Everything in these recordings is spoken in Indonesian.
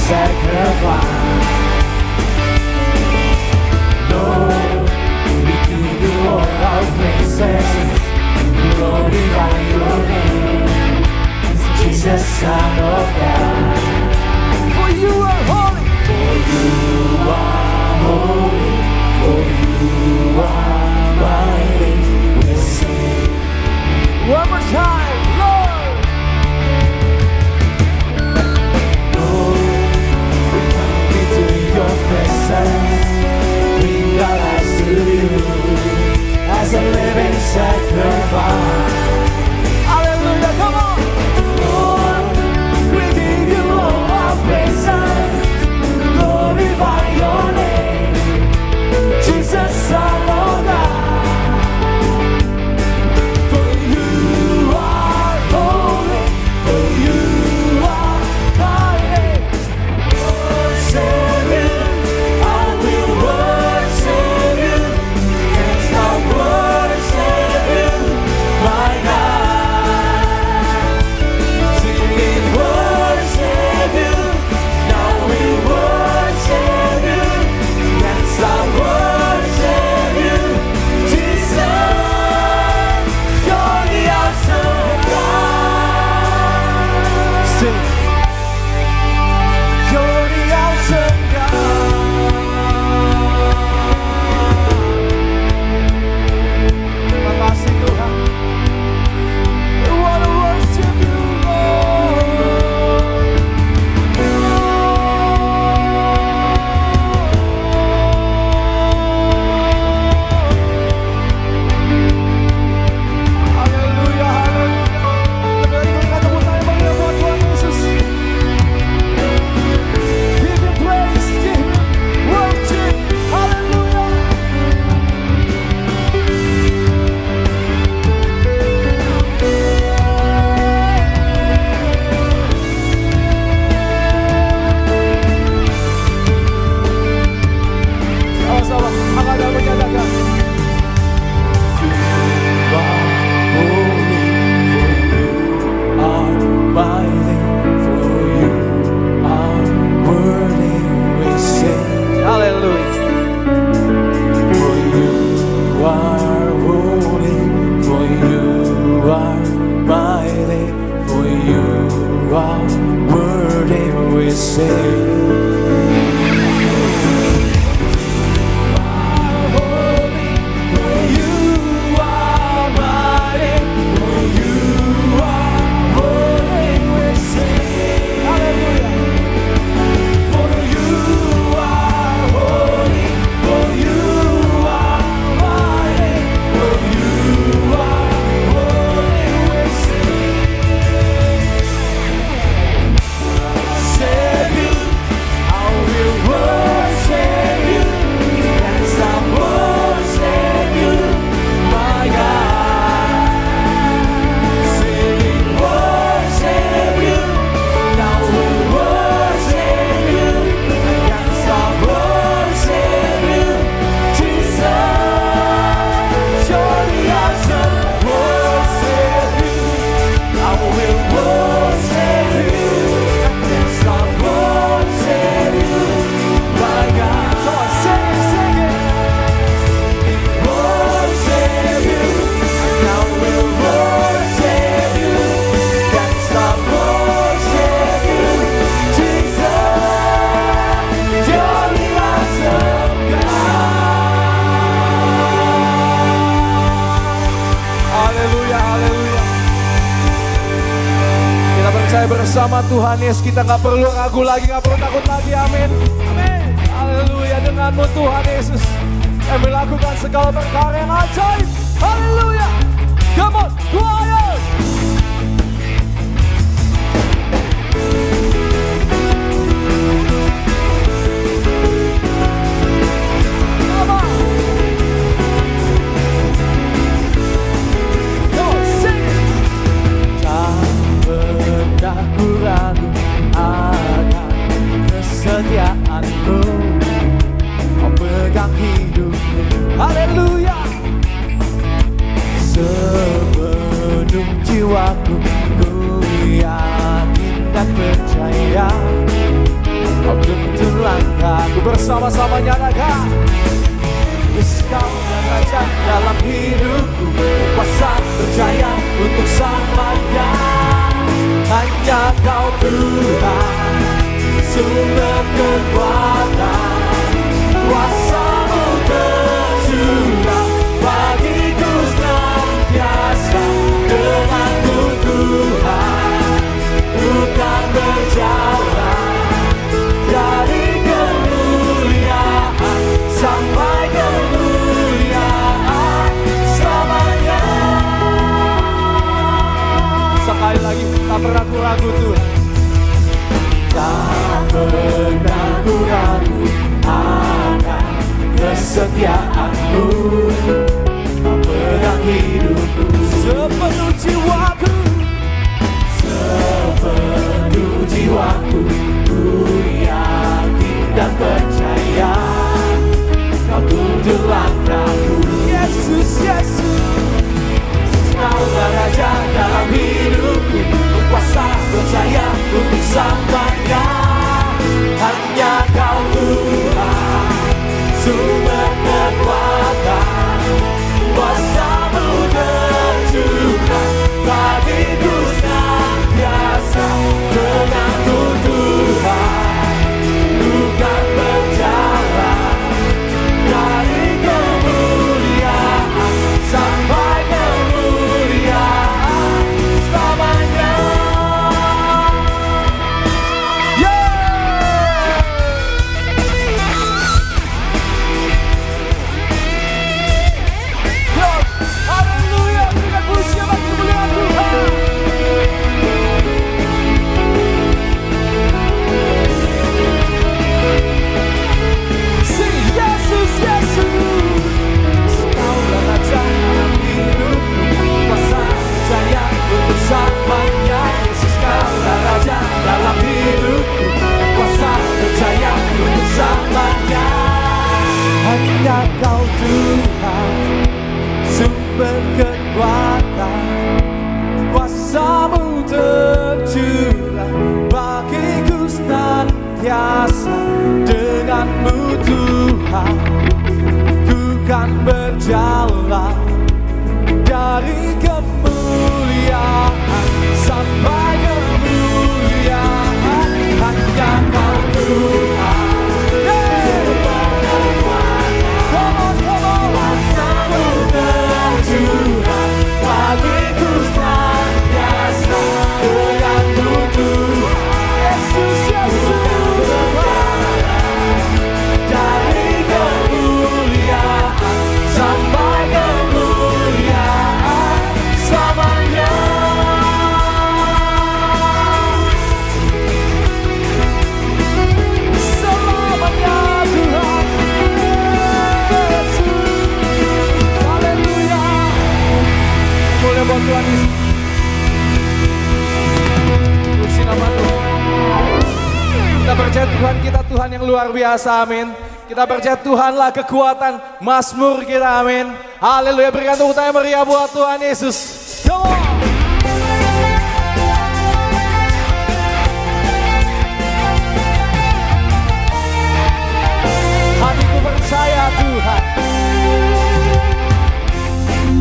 sacrifice. Lord, we give you all our praises, glorify your name, Jesus, Son of God. For you are holy, for you are holy, for you are mighty. We sing one more time, Lord. Lord, we come into your presence, bring our lives to you as a living sacrifice. Hallelujah, come on. Lord, we give you all our praises, glorify your name, Jesus, Son of God. For you are holy, for you are mighty. Worship you, I will worship you, can't stop worship you, my God. Singing worship you, now we worship you, can't stop worship you, Jesus. You're the awesome God. Sing. You're the awesome God. Terima kasih Tuhan. We wanna worship you, Lord. Haleluya, haleluya. Berikan tepuk tangan bagi Tuhan Yesus. Give him praise, give him worship. Haleluya. Sama-sama, angkat dan menyatakan. You are holy, for you are mighty, for you are worthy, we sing. Hallelujah. For you are holy, for you are mighty, for you are worthy, we sing. Bersama Tuhan Yesus, kita gak perlu ragu lagi, gak perlu takut lagi, amin. Amin. Haleluya, denganmu Tuhan Yesus yang melakukan segala perkara yang ajaib. Haleluya. Come on, choir. Aku ragu akan kesetiaanmu, kau pegang hidupku. Haleluya. Sepenuh jiwaku ku yakin dan percaya Kau tuntun langkahku, bersama-sama nyatakan. Yesus kau dan Raja dalam hidupku, kuasa berjaya untuk selamanya. Hanya kau Tuhan, sumber kekuatan, kuasa-Mu tercurah bagiku senantiasa. Denganmu Tuhan, ku kan berjalan dari kemuliaan sampai kemuliaan selamanya. Sekali lagi, tak pernah ku ragu Tuhan. Tak pernah ku ragu akan kesetiaan-Mu. Kau pedang hidupku sepenuh jiwaku, sepenuh jiwaku. Ku yakin dan percaya Kau tuntun langkahku. Yesus, Yesus, Kau Raja dalam hidupku, berkuasa berjaya untuk selamanya. Hanya Kau Tuhan, sumber kekuatan, kuasa-Mu tercurah bagiku senantiasa. Denganmu Tuhan, ku kan berjalan dari kemuliaan sampai kemuliaan selamanya. Haleluya, berikan puji bagi kemuliaan Tuhan. Sing Yesus, Yesus, Kaulah Raja dalam hidupku, kuasa berjaya untuk selamanya. Yesus, Kaulah Raja dalam hidupku, kuasa berjaya untuk selamanya. Hanya Kau Tuhan, sumber kekuatan, kuasa-Mu tercurah bagiku senantiasa. Denganmu Tuhan, ku kan berjalan dari kemuliaan sampai kemuliaan. Hanya Kau Tuhan, kuasa-Mu tercurah bagiku senantiasa. Denganmu Tuhan, Yesus, Yesus, dari kemuliaan sampai kemuliaan selamanya. Selamanya Tuhan Yesus. Haleluya. Boleh buat Tuhan Yesus. Puji nama Tuhan. Kita percaya Tuhan kita Tuhan yang luar biasa, amin. Kita percaya Tuhanlah kekuatan Mazmur kita, amin. Haleluya, berikan tepuk tangan meriah buat Tuhan Yesus. Come on. Hatiku percaya Tuhan,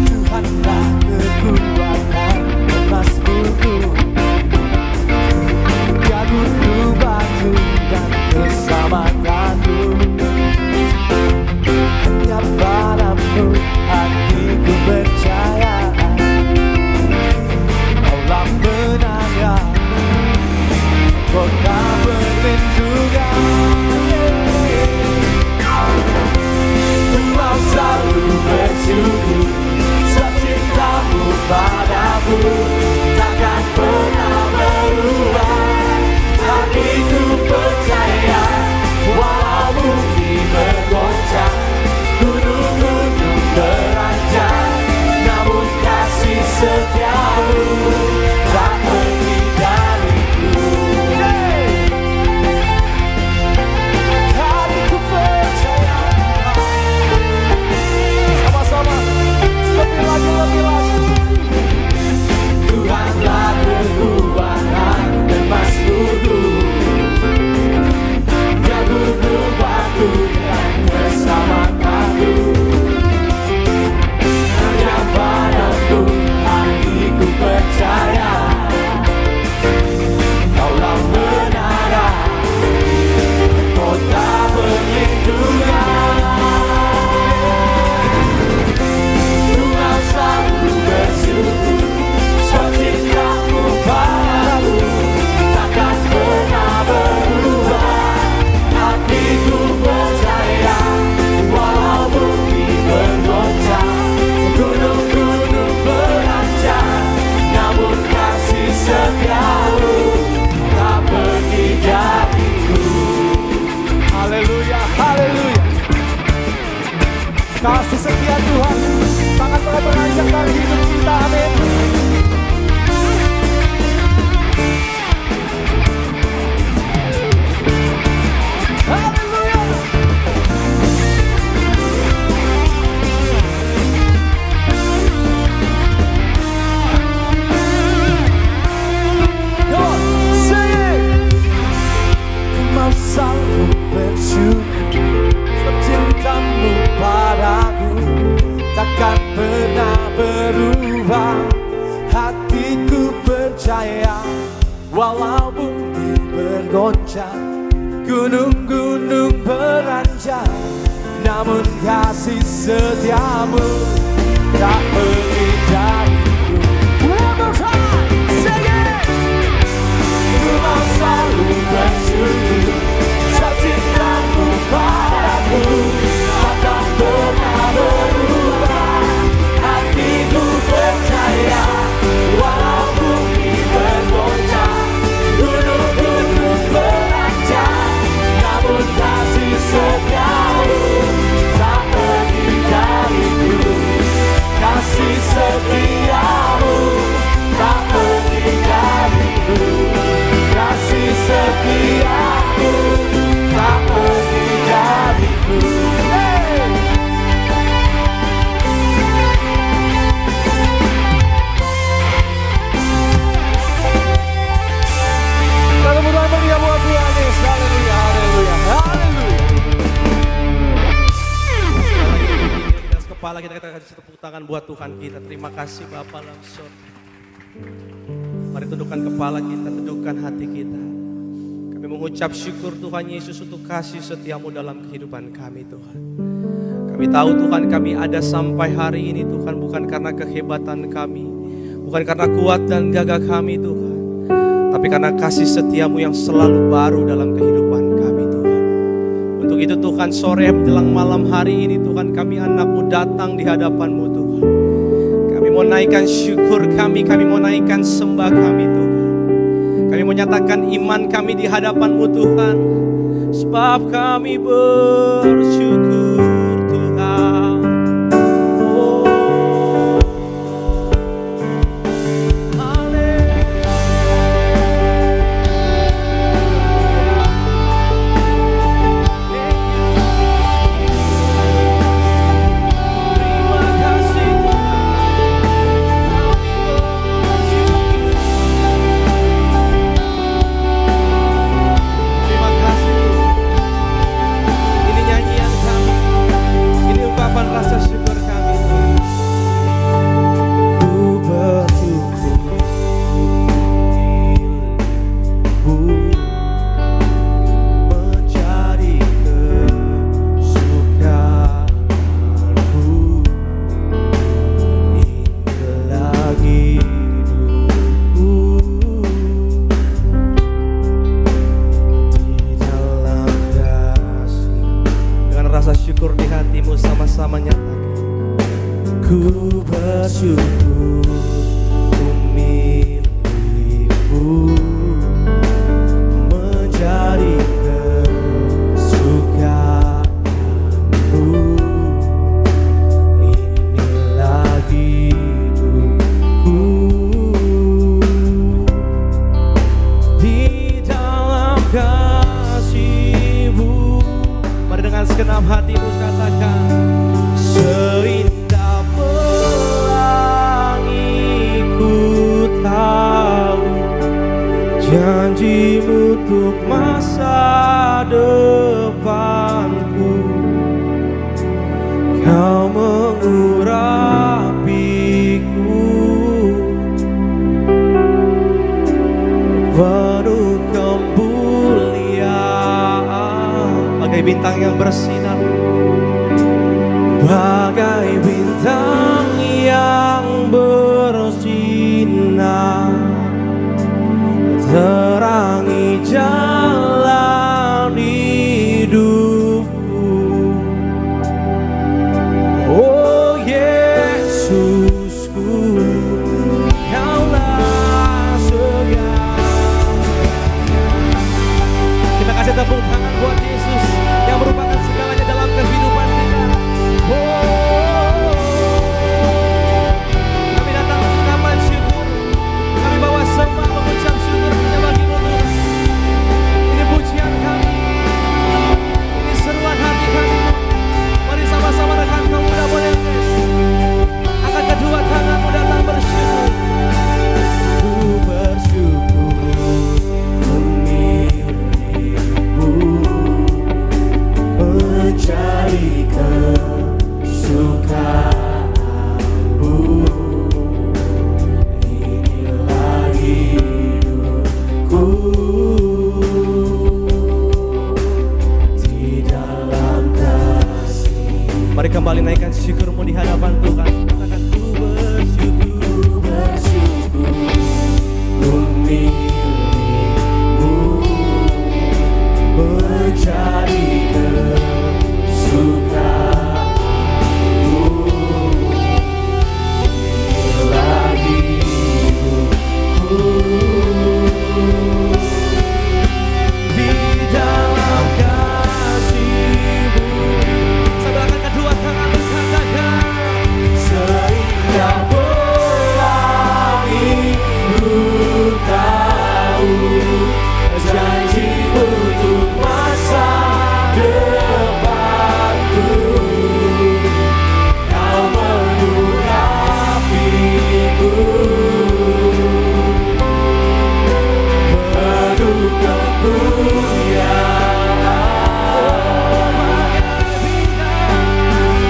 Tuhanlah kekuatan Mazmurku. Dia gundu batu dan keselamatanku. Hanya padamu hatiku percaya. bumi bergoncang, gunung-gunung beranjak, namun kasih setiamu tak pergi dariku. One more time, sing it. Ku mau selalu bersyukur, sebab cintamu padaku takkan pernah berubah. Hatiku percaya, walau bumi bergoncang, gunung-gunung beranjak, namun kasih setiamu tak pergi dariku. Kasih setiamu tak pergi dariku. Kasih setiamu tak pergi dariku. Tepuk tangan meriah buat Tuhan Yesus. Haleluya, haleluya, haleluya. Kepala kita kasih tepuk tangan buat Tuhan kita. Terima kasih Bapa langsung. Mari tundukkan kepala kita, tundukkan hati kita. Kami mengucap syukur Tuhan Yesus untuk kasih setiamu dalam kehidupan kami Tuhan. Kami tahu Tuhan kami ada sampai hari ini Tuhan bukan karena kehebatan kami, bukan karena kuat dan gagah kami Tuhan, tapi karena kasih setiamu yang selalu baru dalam kehidupan kami Tuhan. Untuk itu Tuhan sore menjelang malam hari ini Tuhan kami anak-Mu datang di hadapan-Mu Tuhan. Kami mau naikkan syukur kami mau naikkan sembah kami Tuhan. Kami mau nyatakan iman kami di hadapan-Mu Tuhan. Sebab kami bersyukur Tuhan. Oh, rasa syukur kami. Ku bersyukur menjadi kesukaanku. Inilah hidupku di dalam kasih. Dengan rasa syukur di hatimu sama-sama nyatakan. Ku bersyukur milikmu menjadi kesukaanku. Inilah hidupku di dalam kasih-Mu. Mari dengan segenap hatimu katakan, seindah pelangi ku tahu janji-Mu untuk masa depanku. Kau mengurapiku penuh kemuliaan bagai bintang yang bersinar. Bagai bintang yang bersinar, terangi jalan hidupku. Oh Yesusku, Kaulah segalanya. Kita kasih tepuk tangan buat Yesus yang merupakan segalanya dalam kehidupan kita. Kami datang mengucapkan syukur, kami bawa sembah mengucap syukur hanya bagi-Mu kembali naikkan syukurmu di hadapan Tuhan. Katakan ku bersyukur milikmu, menjadi kesukaanmu bila hidupku di dalam kasih-Mu. Sebelah kedua tangan berkatakan seindah pelangi ku tahu janji-Mu untuk masa depanku. Kau mengurapiku penuh kemuliaan,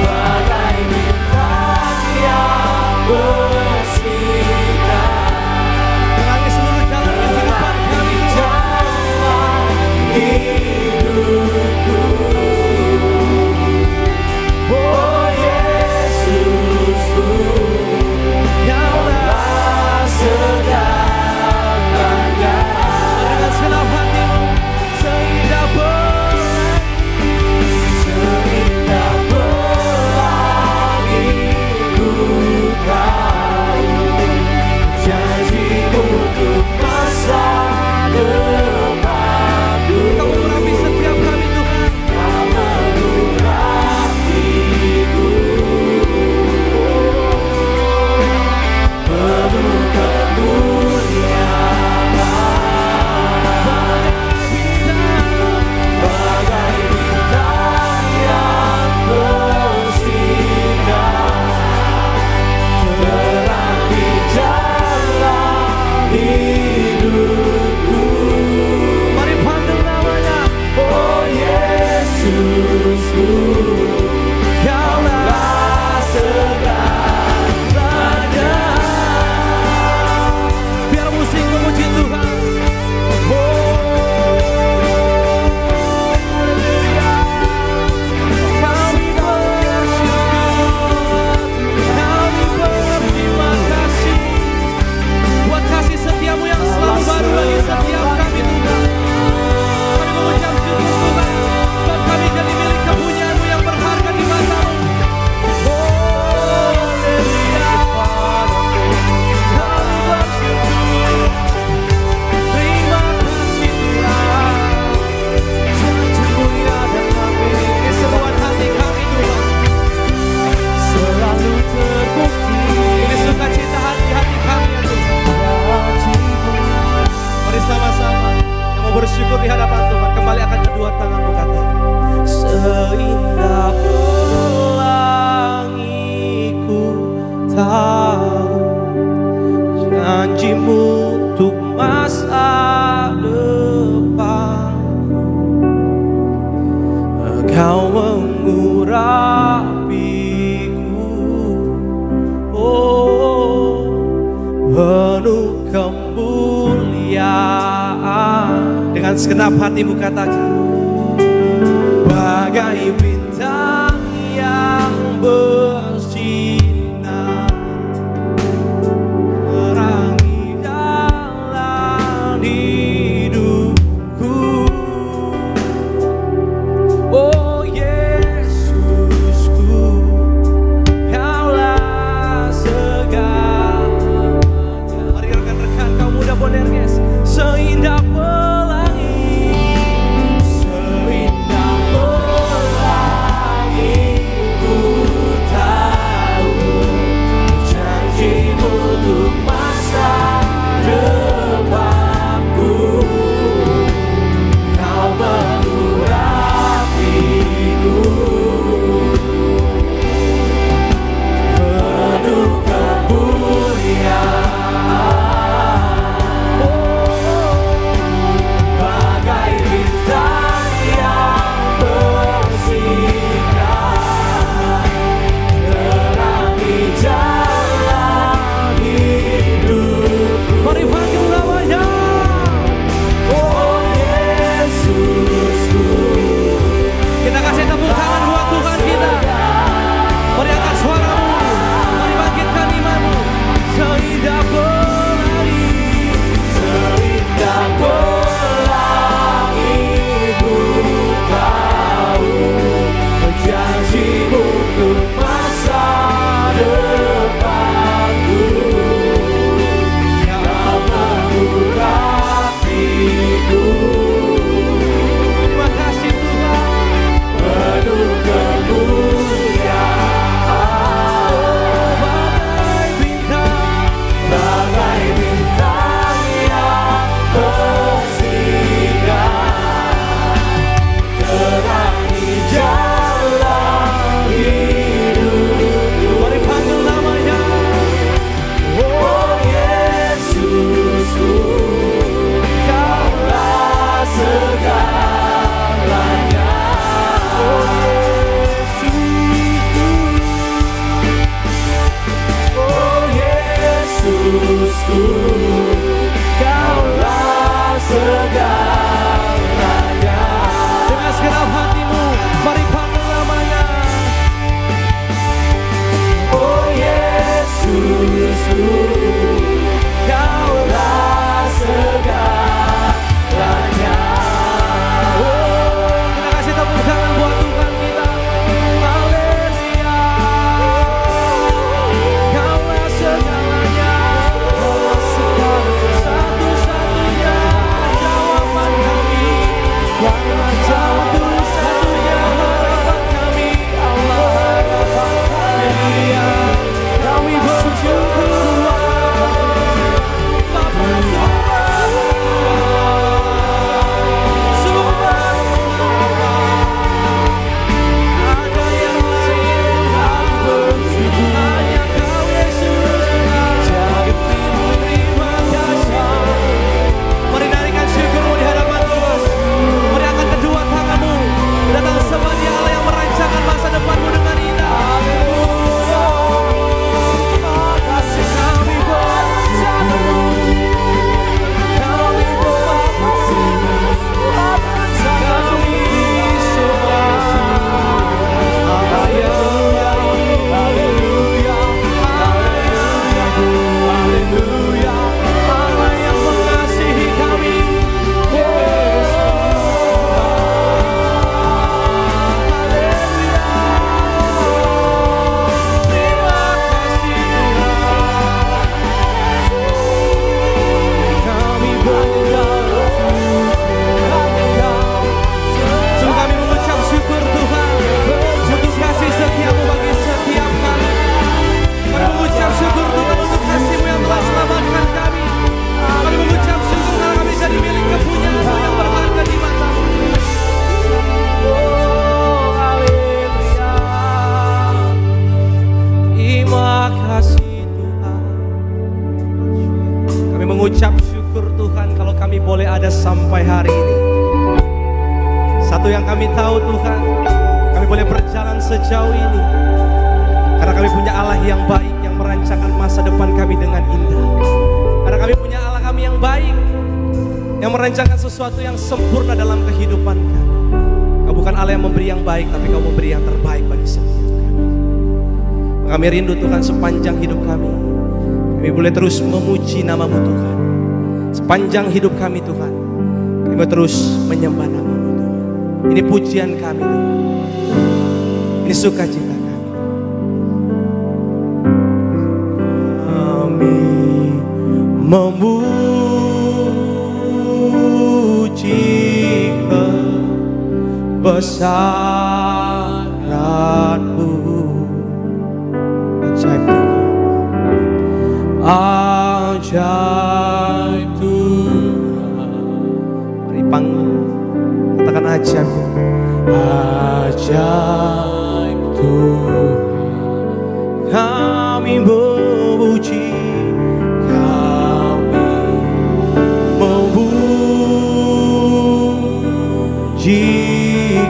bagai bintang yang bersinar. Terangi seluruh jalan kehidupan kami, jalan hidupku. Oh Yesusku, Kaulah segalanya. Dengan segenap hatimu, seindah pelangi ku tahu janji-Mu untuk masa depanku. Kau mengurapi setiap kami Tuhan. Kau mengurapiku penuh kemuliaan, bagai bintang yang bersinar, terang di jalan hidupku. Mari panggil namanya, oh Yesusku, Kaulah segalanya. Biar musik memuji Tuhan. Haleluya. Kami bersyukur, kami berterima kasih buat kasih setiamu yang selalu baru bagi setiap kami Tuhan. Kami mengucap syukur Tuhan, sebab kami jadi milik kepunyaan-Mu yang berharga di mata-Mu. Haleluya. Kami bersyukur, terima kasih Tuhan. Sanjung mulia dan kami, ini seruan hati kami Tuhan, selalu terbukti. Ini sukacita hati kami ya Tuhan. Mari sama-sama yang mau bersyukur di hadapan Tuhan, kembali akan kedua tanganmu katakan seindah pelangi ku tahu janji-Mu untuk masa depan. Kau mengurapiku, oh penuh kemuliaan. Dengan segenap hatimu katakan, bagai bintang yang bersinar, terangi jalan hidupku. Oh Yesusku, Kaulah segalanya. Mari rekan-rekan, kaum muda Bonerges, seindah pelangi, seindah pelangi ku tahu segalanya. Dengan segenap hatimu, mari panggil namanya. Oh Yesus, Kaulah segalanya. Kita kasih tepuk tangan buat Tuhan kita. Haleluya. Kaulah segalanya. Satu-satunya jawaban kami. Satu-satunya harapan kami. Haleluya. Kami bersyukur. Mengucap syukur Tuhan kalau kami boleh ada sampai hari ini. Satu yang kami tahu Tuhan, kami boleh berjalan sejauh ini karena kami punya Allah yang baik yang merancangkan masa depan kami dengan indah. Karena kami punya Allah kami yang baik yang merancangkan sesuatu yang sempurna dalam kehidupan kami. Kau bukan Allah yang memberi yang baik, tapi Kau memberi yang terbaik bagi setiap kami. Kami rindu Tuhan sepanjang hidup kami boleh terus memuji nama-Mu Tuhan. Sepanjang hidup kami Tuhan, kami terus menyembah nama-Mu Tuhan. Ini pujian kami Tuhan. Ini sukacita kami. Kami memuji kebesaran-Mu. Ajaib Tuhan. Ajaib Tuhan. Mari panggil, katakan ajaib. Ajaib Tuhan. Kami memuji, kami memuji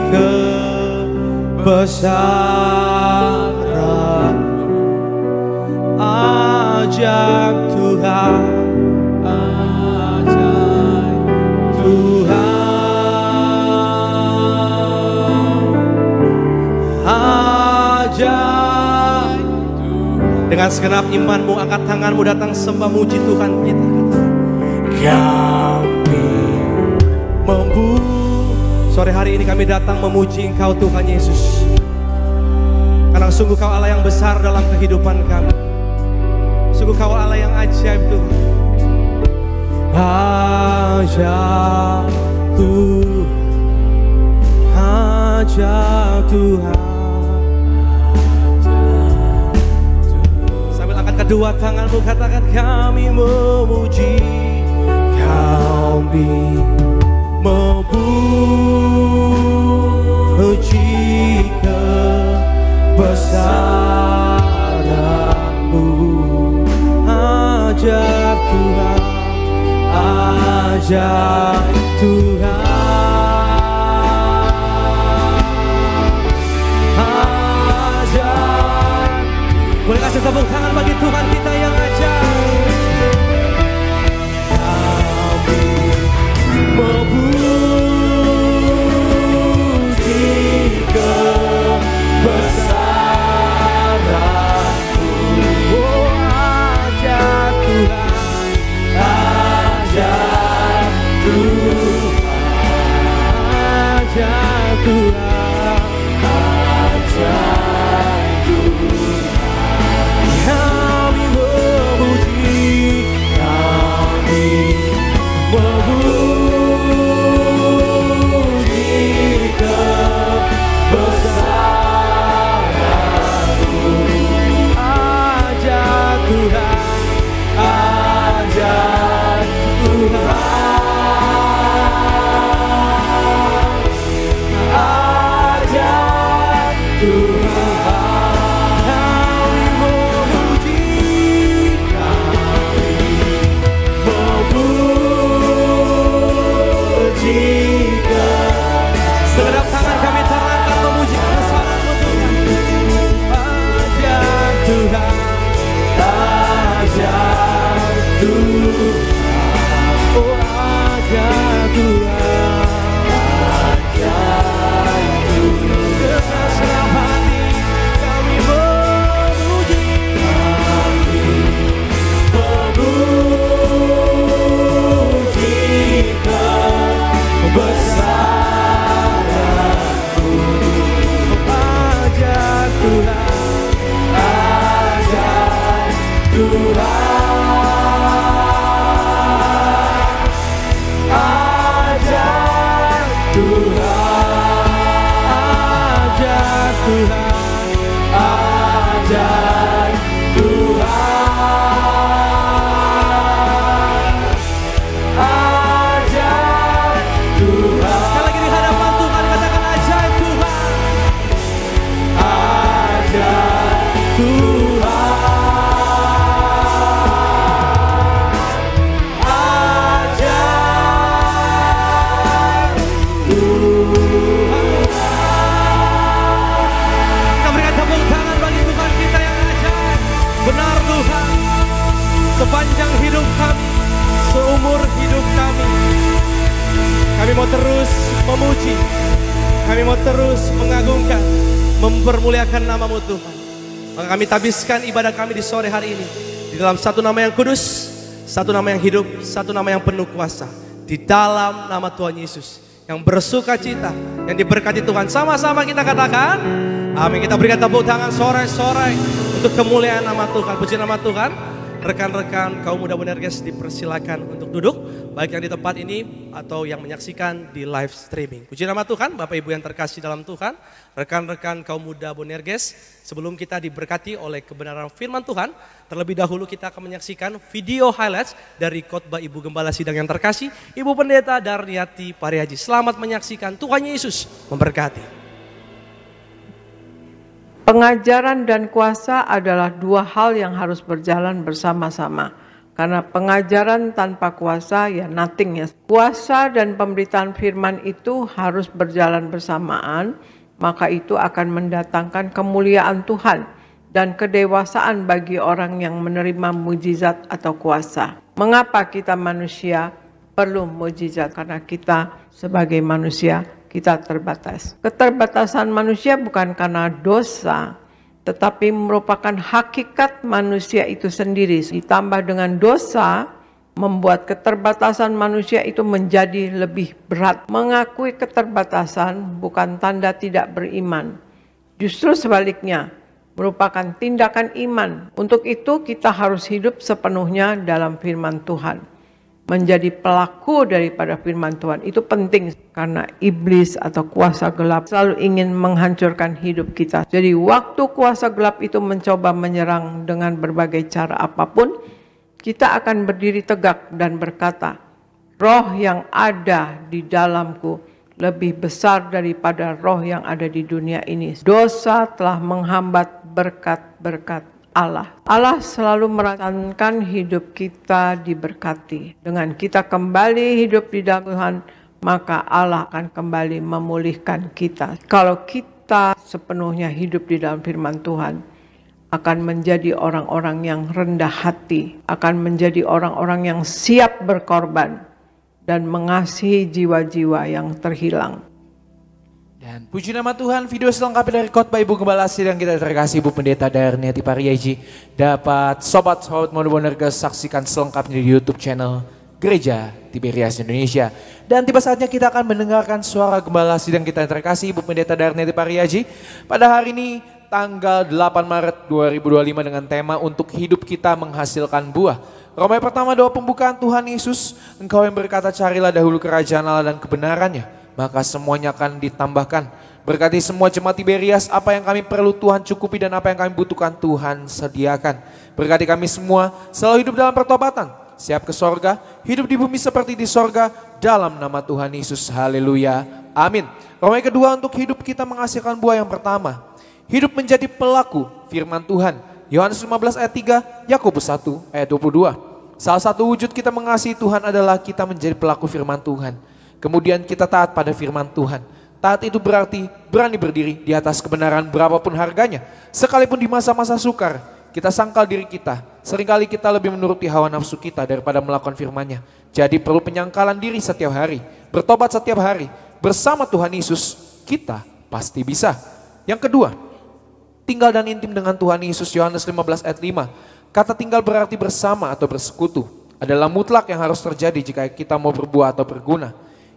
kebesaran. Ajaib Tuhan, ajaib Tuhan, ajaib Tuhan. Dengan segenap imanmu, angkat tanganmu, datang sembah muji Tuhan kita. Kami sore hari ini kami datang memuji Engkau Tuhan Yesus. Karena sungguh Kau Allah yang besar dalam kehidupan kami. Sungguh Kau Allah yang ajaib Tuhan. Ajaib Tuhan, ajaib Tuhan. Sambil angkat kedua tanganmu, katakan kami memuji, kami memuji kebesaran-Mu. Ajaib Tuhan, ajaib Tuhan, ajaib. Boleh kasih tepuk tangan bagi Tuhan kita yang ajaib. Kami mau terus memuji, kami mau terus mengagungkan, mempermuliakan nama-Mu Tuhan. Maka kami tabiskan ibadah kami di sore hari ini di dalam satu nama yang kudus, satu nama yang hidup, satu nama yang penuh kuasa. Di dalam nama Tuhan Yesus yang bersuka cita, yang diberkati Tuhan. Sama-sama kita katakan amin. Kita berikan tepuk tangan sorai-sorai untuk kemuliaan nama Tuhan. Puji nama Tuhan. Rekan-rekan kaum muda Bonerges dipersilakan untuk duduk, baik yang di tempat ini atau yang menyaksikan di live streaming. Puji nama Tuhan, Bapak Ibu yang terkasih dalam Tuhan, rekan-rekan kaum muda Bonerges, sebelum kita diberkati oleh kebenaran firman Tuhan, terlebih dahulu kita akan menyaksikan video highlights dari khotbah Ibu Gembala Sidang yang terkasih, Ibu Pendeta Darniati Parihaji. Selamat menyaksikan, Tuhan Yesus memberkati. Pengajaran dan kuasa adalah dua hal yang harus berjalan bersama-sama. Karena pengajaran tanpa kuasa ya nothing ya. Kuasa dan pemberitaan firman itu harus berjalan bersamaan, maka itu akan mendatangkan kemuliaan Tuhan dan kedewasaan bagi orang yang menerima mujizat atau kuasa. Mengapa kita manusia perlu mujizat? Karena kita sebagai manusia kita terbatas. Keterbatasan manusia bukan karena dosa, tetapi merupakan hakikat manusia itu sendiri. Ditambah dengan dosa, membuat keterbatasan manusia itu menjadi lebih berat. Mengakui keterbatasan bukan tanda tidak beriman. Justru sebaliknya, merupakan tindakan iman. Untuk itu kita harus hidup sepenuhnya dalam firman Tuhan. Menjadi pelaku daripada firman Tuhan itu penting karena iblis atau kuasa gelap selalu ingin menghancurkan hidup kita. Jadi waktu kuasa gelap itu mencoba menyerang dengan berbagai cara apapun, kita akan berdiri tegak dan berkata, roh yang ada di dalamku lebih besar daripada roh yang ada di dunia ini. Dosa telah menghambat berkat-berkat Allah. Allah selalu merasakan hidup kita diberkati. Dengan kita kembali hidup di dalam Tuhan, maka Allah akan kembali memulihkan kita. Kalau kita sepenuhnya hidup di dalam firman Tuhan, akan menjadi orang-orang yang rendah hati, akan menjadi orang-orang yang siap berkorban, dan mengasihi jiwa-jiwa yang terhilang. Dan puji nama Tuhan, video selengkapnya dari khotbah Ibu Gembala Sidang kita terkasih Ibu Pendeta Darniati Parihaji dapat Sobat Muda Bonerges saksikan selengkapnya di YouTube channel Gereja Tiberias Indonesia. Dan tiba saatnya kita akan mendengarkan suara Gembala Sidang kita terkasih Ibu Pendeta Darniati Parihaji pada hari ini tanggal 8 Maret 2025 dengan tema untuk hidup kita menghasilkan buah. Roma pertama doa pembukaan Tuhan Yesus, Engkau yang berkata carilah dahulu kerajaan Allah dan kebenarannya, maka semuanya akan ditambahkan. Berkati semua jemaat Tiberias, apa yang kami perlu Tuhan cukupi dan apa yang kami butuhkan Tuhan sediakan. Berkati kami semua selalu hidup dalam pertobatan, siap ke sorga, hidup di bumi seperti di sorga, dalam nama Tuhan Yesus. Haleluya, amin. Roma kedua untuk hidup kita menghasilkan buah yang pertama, hidup menjadi pelaku firman Tuhan. Yohanes 15 ayat 3, Yakobus 1 ayat 22. Salah satu wujud kita mengasihi Tuhan adalah kita menjadi pelaku firman Tuhan. Kemudian kita taat pada firman Tuhan. Taat itu berarti berani berdiri di atas kebenaran berapapun harganya. Sekalipun di masa-masa sukar, kita sangkal diri kita. Seringkali kita lebih menuruti hawa nafsu kita daripada melakukan firman-Nya. Jadi perlu penyangkalan diri setiap hari. Bertobat setiap hari. Bersama Tuhan Yesus, kita pasti bisa. Yang kedua, tinggal dan intim dengan Tuhan Yesus. Yohanes 15 ayat 5. Kata tinggal berarti bersama atau bersekutu. Adalah mutlak yang harus terjadi jika kita mau berbuah atau berguna.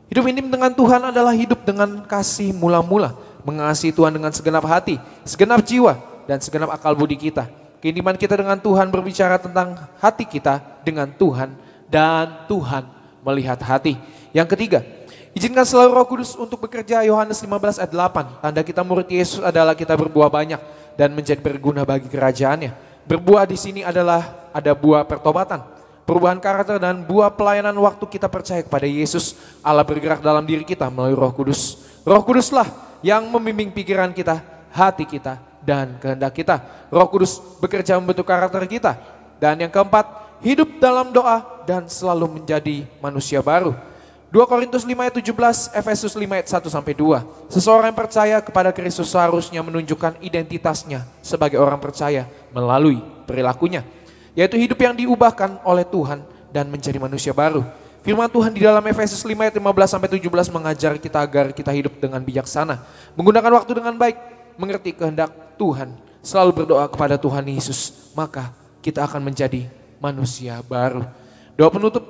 Hidup intim dengan Tuhan adalah hidup dengan kasih mula-mula. Mengasihi Tuhan dengan segenap hati, segenap jiwa, dan segenap akal budi kita. Keintiman kita dengan Tuhan berbicara tentang hati kita dengan Tuhan. Dan Tuhan melihat hati. Yang ketiga, izinkan selalu Roh Kudus untuk bekerja. Yohanes 15 ayat 8. Tanda kita murid Yesus adalah kita berbuah banyak dan menjadi berguna bagi kerajaannya. Berbuah di sini adalah ada buah pertobatan, perubahan karakter, dan buah pelayanan waktu kita percaya kepada Yesus. Allah bergerak dalam diri kita melalui Roh Kudus. Roh Kuduslah yang membimbing pikiran kita, hati kita, dan kehendak kita. Roh Kudus bekerja membentuk karakter kita. Dan yang keempat, hidup dalam doa dan selalu menjadi manusia baru. 2 Korintus 5 ayat 17, Efesus 5 ayat 1 sampai 2. Seseorang yang percaya kepada Kristus seharusnya menunjukkan identitasnya sebagai orang percaya melalui perilakunya, yaitu hidup yang diubahkan oleh Tuhan dan menjadi manusia baru. Firman Tuhan di dalam Efesus 5 ayat 15-17 mengajar kita agar kita hidup dengan bijaksana, menggunakan waktu dengan baik, mengerti kehendak Tuhan, selalu berdoa kepada Tuhan Yesus, maka kita akan menjadi manusia baru. Doa penutup,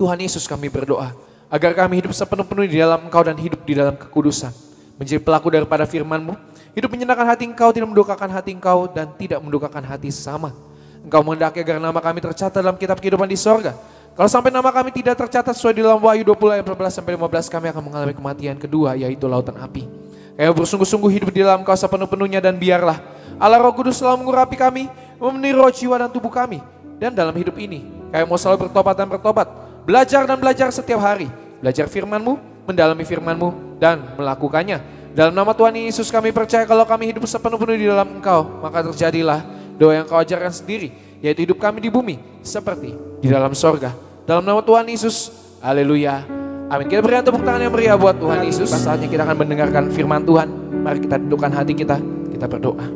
Tuhan Yesus kami berdoa agar kami hidup sepenuh-penuhnya di dalam Engkau dan hidup di dalam kekudusan, menjadi pelaku daripada firman-Mu, hidup menyenangkan hati Engkau, tidak mendukakan hati Engkau dan tidak mendukakan hati sesama. Engkau menghendaki agar nama kami tercatat dalam kitab kehidupan di sorga. Kalau sampai nama kami tidak tercatat sesuai di dalam Wahyu 20 ayat 14-15, kami akan mengalami kematian kedua, yaitu lautan api. Kami bersungguh-sungguh hidup di dalam Engkau sepenuh-penuhnya, dan biarlah Allah Roh Kudus selalu mengurapi kami, memenuhi roh, jiwa dan tubuh kami. Dan dalam hidup ini, kami mau selalu bertobat dan bertobat, belajar dan belajar setiap hari, belajar firman-Mu, mendalami firman-Mu dan melakukannya. Dalam nama Tuhan Yesus kami percaya kalau kami hidup sepenuh-penuhnya di dalam Engkau, maka terjadilah doa yang Kau ajarkan sendiri, yaitu hidup kami di bumi seperti di dalam sorga. Dalam nama Tuhan Yesus, haleluya, amin. Kita berikan tepuk tangan yang meriah buat Tuhan Yesus. Saatnya kita akan mendengarkan firman Tuhan. Mari kita dudukkan hati kita berdoa.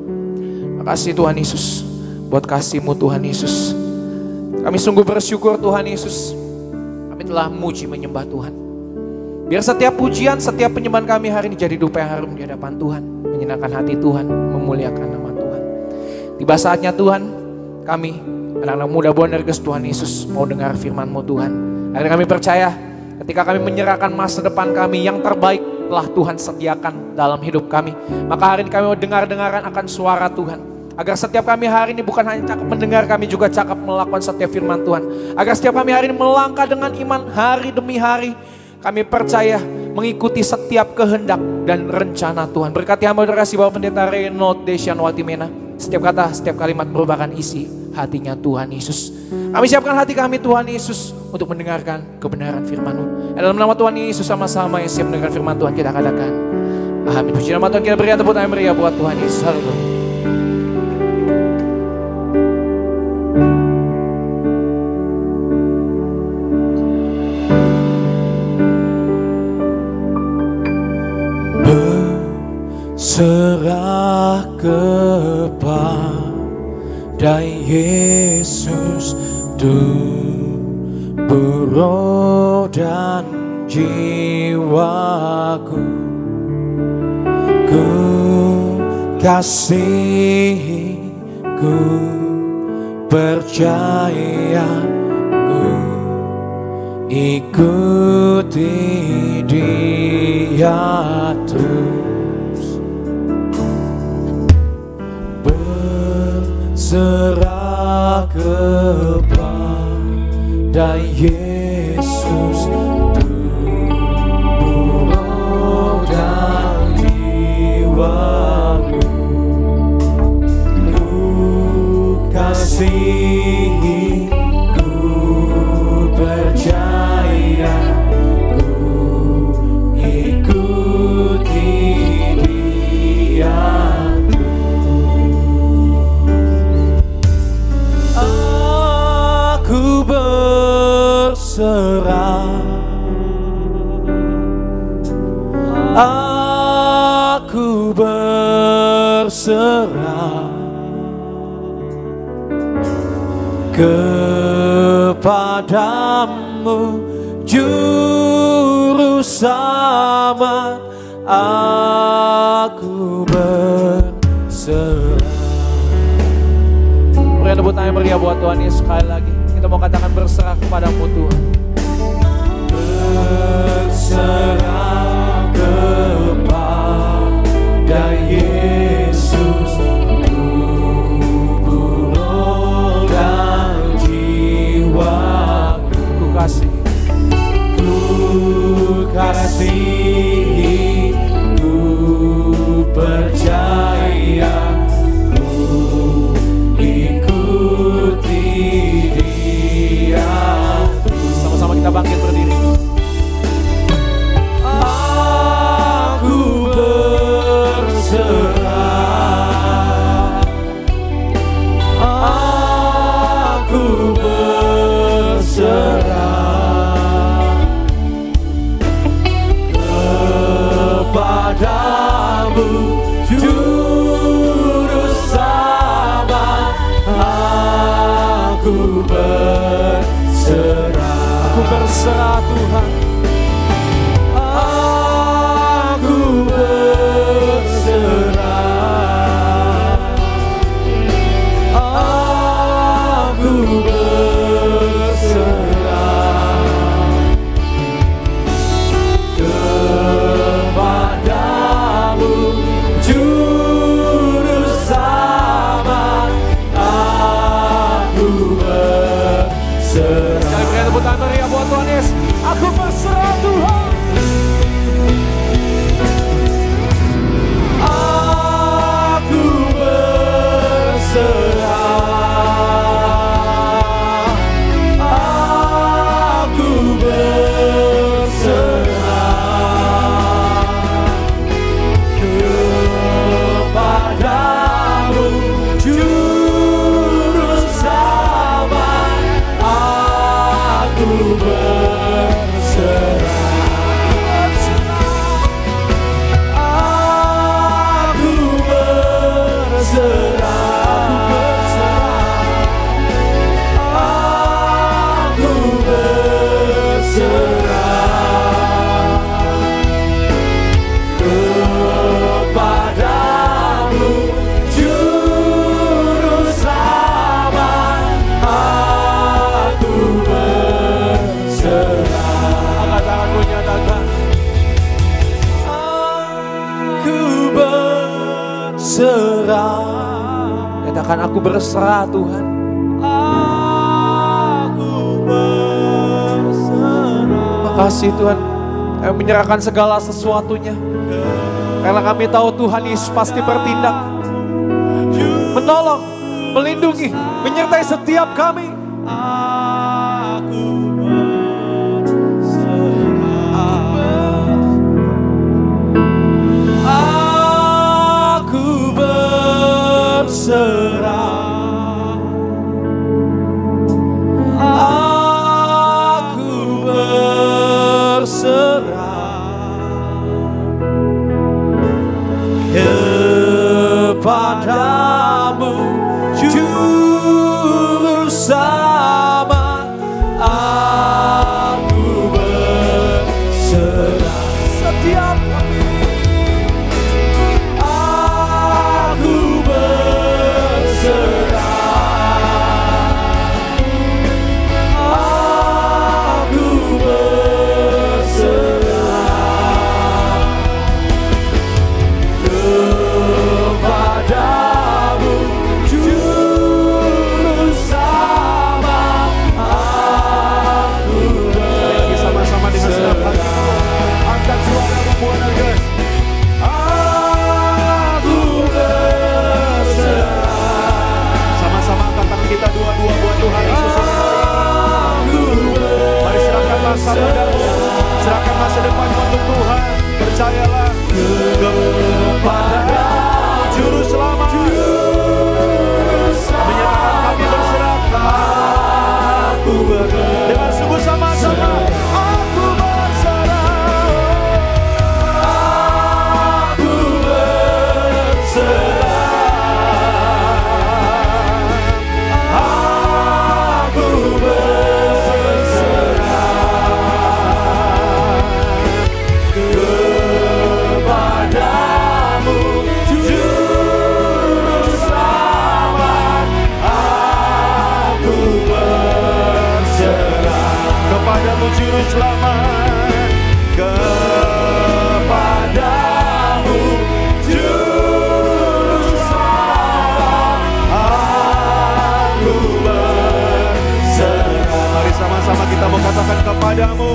Makasih Tuhan Yesus, buat kasih-Mu Tuhan Yesus. Kami sungguh bersyukur Tuhan Yesus, kami telah memuji menyembah Tuhan. Biar setiap pujian, setiap penyembahan kami hari ini jadi dupa yang harum di hadapan Tuhan, menyenangkan hati Tuhan, memuliakan nama Tuhan. Tiba saatnya Tuhan, kami anak-anak muda Bonerges Tuhan Yesus mau dengar firman-Mu Tuhan. Hari kami percaya ketika kami menyerahkan masa depan kami, yang terbaik telah Tuhan sediakan dalam hidup kami. Maka hari ini kami mau dengar-dengaran akan suara Tuhan. Agar setiap kami hari ini bukan hanya cakap mendengar, kami juga cakap melakukan setiap firman Tuhan. Agar setiap kami hari ini melangkah dengan iman hari demi hari. Kami percaya mengikuti setiap kehendak dan rencana Tuhan. Berkati hamba terkasih Bapak Pendeta Reynold Desyan Watimena. Setiap kata, setiap kalimat merupakan isi hatinya Tuhan Yesus. Kami siapkan hati kami Tuhan Yesus untuk mendengarkan kebenaran firman-Mu. Dalam nama Tuhan Yesus sama-sama yang siap mendengar firman Tuhan kita katakan amin. Puji nama Tuhan, kita berikan tepuk tangan meriah buat Tuhan Yesus. Haleluya. Serah kepada Yesus tubuh, roh dan jiwaku. Ku kasihi, ku percaya, ku ikuti Dia terus. Serah kepada Yesus tubuh, roh dan jiwaku. Ku kasihi, ku percaya, ku ikuti Dia. Aku berserah, aku berserah kepadamu, Juru Selamat. Aku berserah. Berikan tepuk tangan meriah buat Tuhan Yesus sekali lagi. Kita mau katakan berserah kepada-Mu Tuhan. Berserah kepada Yesus tubuh, roh dan jiwaku. Ku kasihi, ku percaya, ku ikuti Dia. Sama-sama kita bangkit berdiri. berserah Tuhan. Aku berserah. Aku berserah kepadamu, Juru Selamat. Aku berserah. Sekali beri tepuk tangan meriah buat Tuhan Yesus. Aku berserah Tuhan. Aku berserah. Aku berserah kepadamu, Juru Selamat. Aku berserah. Aku berserah. Aku berserah kepadamu, Juru Selamat. Aku berserah. Angkat tanganmu, nyatakan aku berserah. Katakan aku berserah Tuhan. Aku berserah. Makasih Tuhan, kami menyerahkan segala sesuatunya. Karena kami tahu Tuhan Yesus pasti bertindak, menolong, melindungi, menyertai setiap kami. Aku berserah. Aku berserah. Aku berserah kepadamu, Juru Selamat. Aku berserah setiap kami. Aku berserah. Aku berserah kepadamu, Juru Selamat. Aku berserah. Sama-sama dengan senang hati, angkat suara buat guys. Aku berserah. Sama-sama angkat tangan kita dua-dua buat Tuhan Yesus. Mari serahkan masa mudamu, serahkan masa depan untuk Tuhan. Percayalah kepada Juru Selamat. Menyatakan kami berserah. Aku berserah. Dengan sungguh sama-sama. Aku berserah. Aku berserah. Aku berserah kepadamu, Juru Selamat. Aku berserah kepadamu, Juru Selamat. Kepadamu, Juru Selamat. Aku berserah. Mari sama-sama kita mengatakan kepadamu.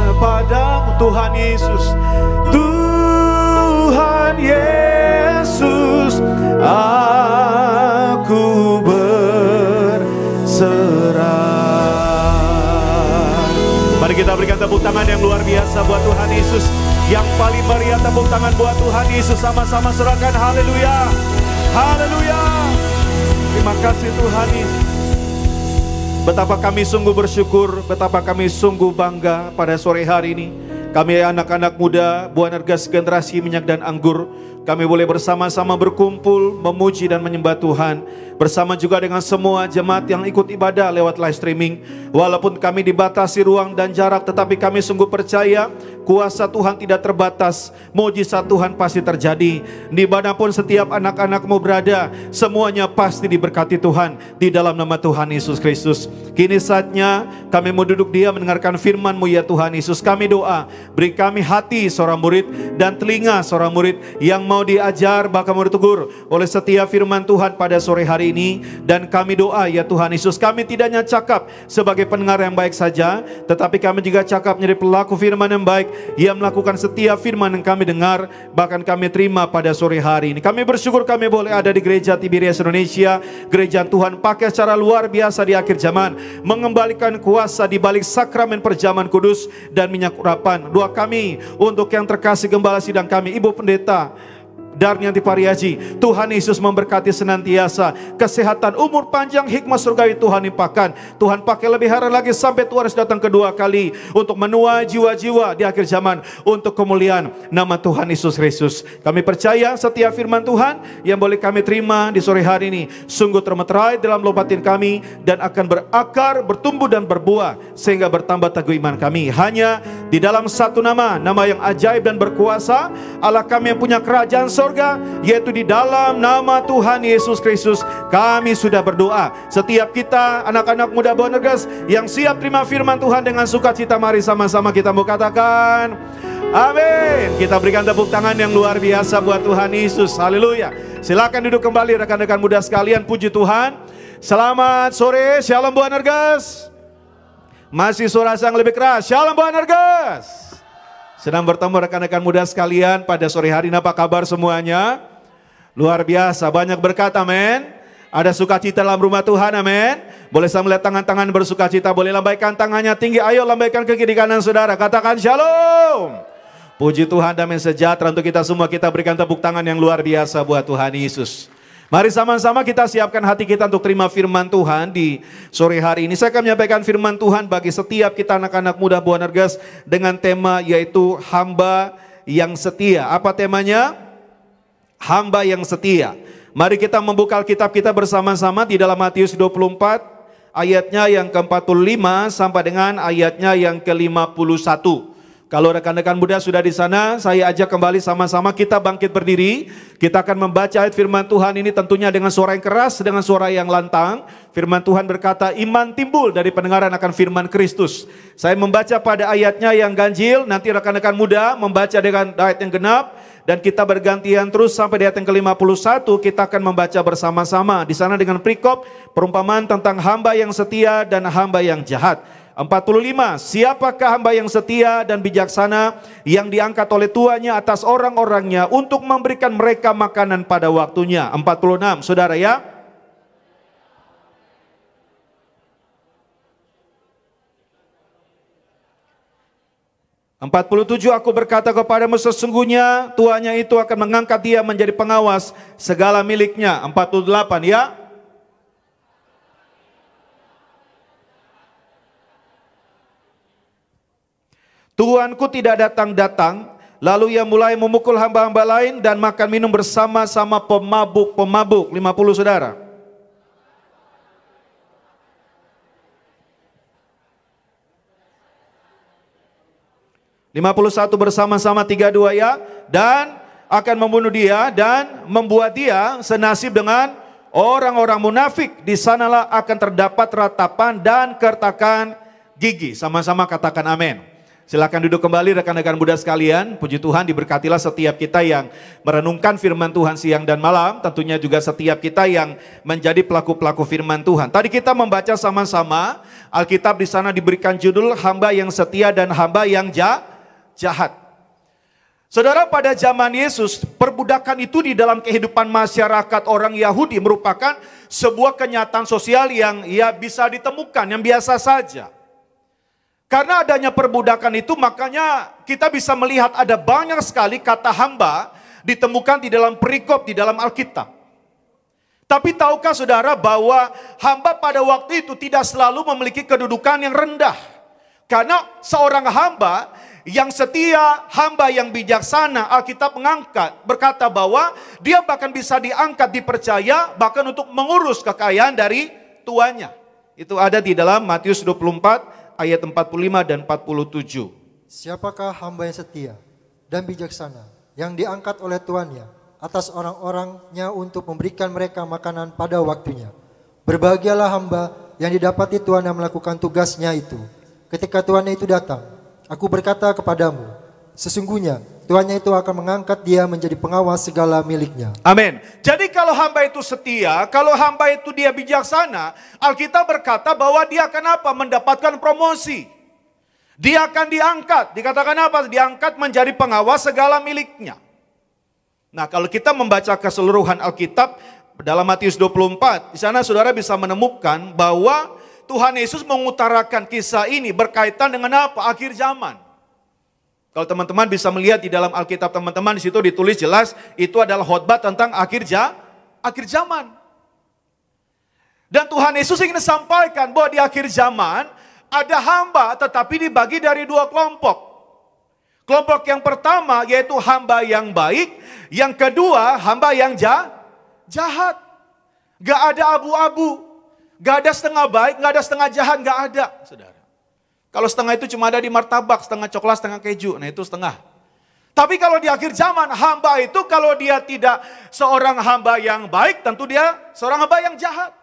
Kepadamu Tuhan Yesus. Tuhan Yesus, aku berserah. Mari kita berikan tepuk tangan yang luar biasa buat Tuhan Yesus. Yang paling meriah tepuk tangan buat Tuhan Yesus. Sama-sama serahkan haleluya. Haleluya. Terima kasih Tuhan Yesus. Betapa kami sungguh bersyukur, betapa kami sungguh bangga pada sore hari ini. Kami anak-anak muda, Buah Nergas Generasi Minyak dan Anggur, kami boleh bersama-sama berkumpul, memuji dan menyembah Tuhan. Bersama juga dengan semua jemaat yang ikut ibadah lewat live streaming. Walaupun kami dibatasi ruang dan jarak, tetapi kami sungguh percaya kuasa Tuhan tidak terbatas. Mujizat Tuhan pasti terjadi. Dimanapun setiap anak-anak-Mu berada, semuanya pasti diberkati Tuhan di dalam nama Tuhan Yesus Kristus. Kini saatnya kami mau duduk diam mendengarkan firman-Mu ya Tuhan Yesus. Kami doa, beri kami hati seorang murid dan telinga seorang murid yang mau diajar bahkan mau ditegur oleh setiap firman Tuhan pada sore hari ini. Dan kami doa ya Tuhan Yesus, kami tidak hanya cakap sebagai pendengar yang baik saja, tetapi kami juga cakap menjadi pelaku firman yang baik, yang melakukan setiap firman yang kami dengar, bahkan kami terima pada sore hari ini. Kami bersyukur kami boleh ada di Gereja Tiberias Indonesia, gereja Tuhan pakai secara luar biasa di akhir zaman, mengembalikan kuasa di balik sakramen perjamuan kudus dan minyak urapan. Doa kami untuk yang terkasih gembala sidang kami, Ibu Pendeta Darnianti Pariaji, Tuhan Yesus memberkati senantiasa, kesehatan, umur panjang, hikmah surgawi Tuhan limpahkan. Tuhan pakai lebih hari lagi sampai Tuhan datang kedua kali untuk menuai jiwa-jiwa di akhir zaman untuk kemuliaan nama Tuhan Yesus Kristus. Kami percaya setiap firman Tuhan yang boleh kami terima di sore hari ini sungguh termeterai dalam lubuk batin kami dan akan berakar, bertumbuh dan berbuah sehingga bertambah teguh iman kami. Hanya di dalam satu nama, nama yang ajaib dan berkuasa, Allah kami yang punya kerajaan surga, yaitu di dalam nama Tuhan Yesus Kristus kami sudah berdoa. Setiap kita anak-anak muda Bonerges yang siap terima firman Tuhan dengan sukacita, mari sama-sama kita mau katakan amin. Kita berikan tepuk tangan yang luar biasa buat Tuhan Yesus. Haleluya. Silakan duduk kembali rekan-rekan muda sekalian. Puji Tuhan. Selamat sore. Shalom Bonerges. Masih suara yang lebih keras. Shalom Bonerges. Sedang bertemu rekan-rekan muda sekalian pada sore hari ini, apa kabar semuanya? Luar biasa, banyak berkat, amin. Ada sukacita dalam rumah Tuhan, amin. Boleh saya melihat tangan-tangan bersukacita, boleh lambaikan tangannya tinggi, ayo lambaikan ke kiri kanan saudara, katakan shalom. Puji Tuhan, damai sejahtera untuk kita semua, kita berikan tepuk tangan yang luar biasa buat Tuhan Yesus. Mari sama-sama kita siapkan hati kita untuk terima firman Tuhan di sore hari ini. Saya akan menyampaikan firman Tuhan bagi setiap kita anak-anak muda Bonerges dengan tema yaitu hamba yang setia. Apa temanya? Hamba yang setia. Mari kita membuka Alkitab kita bersama-sama di dalam Matius 24 ayatnya yang ke-45 sampai dengan ayatnya yang ke-51. Kalau rekan-rekan muda sudah di sana, saya ajak kembali sama-sama kita bangkit berdiri. Kita akan membaca ayat firman Tuhan ini tentunya dengan suara yang keras, dengan suara yang lantang. Firman Tuhan berkata, iman timbul dari pendengaran akan firman Kristus. Saya membaca pada ayatnya yang ganjil, nanti rekan-rekan muda membaca dengan ayat yang genap. Dan kita bergantian terus sampai di ayat yang ke-51, kita akan membaca bersama-sama. Di sana dengan perikop, perumpamaan tentang hamba yang setia dan hamba yang jahat. 45, siapakah hamba yang setia dan bijaksana yang diangkat oleh tuannya atas orang-orangnya untuk memberikan mereka makanan pada waktunya. 46, saudara ya. "47 aku berkata kepadamu sesungguhnya tuannya itu akan mengangkat dia menjadi pengawas segala miliknya." 48 ya. "Tuanku tidak datang-datang, lalu ia mulai memukul hamba-hamba lain dan makan minum bersama-sama pemabuk-pemabuk." 50 saudara. "51 bersama-sama 32 ya. "Dan akan membunuh dia dan membuat dia senasib dengan orang-orang munafik. Di sanalah akan terdapat ratapan dan kertakan gigi." Sama-sama katakan amin. Silakan duduk kembali rekan-rekan muda sekalian. Puji Tuhan, diberkatilah setiap kita yang merenungkan firman Tuhan siang dan malam. Tentunya juga setiap kita yang menjadi pelaku-pelaku firman Tuhan. Tadi kita membaca sama-sama Alkitab, di sana diberikan judul hamba yang setia dan hamba yang jahat. Saudara, pada zaman Yesus, perbudakan itu di dalam kehidupan masyarakat orang Yahudi merupakan sebuah kenyataan sosial yang ya bisa ditemukan, yang biasa saja. Karena adanya perbudakan itu, makanya kita bisa melihat ada banyak sekali kata hamba ditemukan di dalam perikop di dalam Alkitab. Tapi tahukah saudara bahwa hamba pada waktu itu tidak selalu memiliki kedudukan yang rendah. Karena seorang hamba yang setia, hamba yang bijaksana, Alkitab berkata bahwa dia bahkan bisa diangkat, dipercaya, bahkan untuk mengurus kekayaan dari tuannya. Itu ada di dalam Matius 24 ayat 45 dan 47. Siapakah hamba yang setia dan bijaksana yang diangkat oleh tuannya atas orang-orangnya untuk memberikan mereka makanan pada waktunya? Berbahagialah hamba yang didapati tuannya melakukan tugasnya itu. Ketika tuannya itu datang, aku berkata kepadamu, sesungguhnya tuannya itu akan mengangkat dia menjadi pengawas segala miliknya. Amin. Jadi kalau hamba itu setia, kalau hamba itu dia bijaksana, Alkitab berkata bahwa dia akan apa? Mendapatkan promosi. Dia akan diangkat. Dikatakan apa? Diangkat menjadi pengawas segala miliknya. Nah, kalau kita membaca keseluruhan Alkitab dalam Matius 24, di sana saudara bisa menemukan bahwa Tuhan Yesus mengutarakan kisah ini berkaitan dengan apa? Akhir zaman. Kalau teman-teman bisa melihat di dalam Alkitab teman-teman, di situ ditulis jelas itu adalah khotbah tentang akhir zaman. Dan Tuhan Yesus ingin sampaikan bahwa di akhir zaman ada hamba tetapi dibagi dari dua kelompok. Kelompok yang pertama yaitu hamba yang baik, yang kedua hamba yang jahat. Gak ada abu-abu. Gak ada setengah baik, gak ada setengah jahat, gak ada, saudara. Kalau setengah itu cuma ada di martabak, setengah coklat, setengah keju, nah itu setengah. Tapi kalau di akhir zaman, hamba itu kalau dia tidak seorang hamba yang baik, tentu dia seorang hamba yang jahat.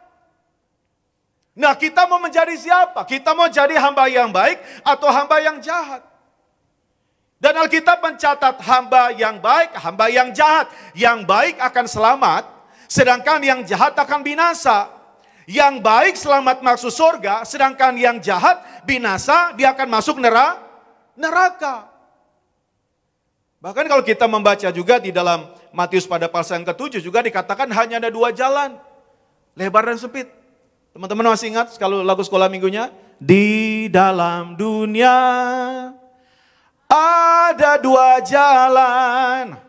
Nah, kita mau menjadi siapa? Kita mau jadi hamba yang baik atau hamba yang jahat? Dan Alkitab mencatat hamba yang baik, hamba yang jahat. Yang baik akan selamat, sedangkan yang jahat akan binasa. Yang baik selamat masuk surga, sedangkan yang jahat binasa, dia akan masuk neraka. Bahkan kalau kita membaca juga di dalam Matius pada pasal yang ke-7 juga dikatakan hanya ada dua jalan, lebar dan sempit. Teman-teman masih ingat kalau lagu sekolah minggunya? Di dalam dunia ada dua jalan,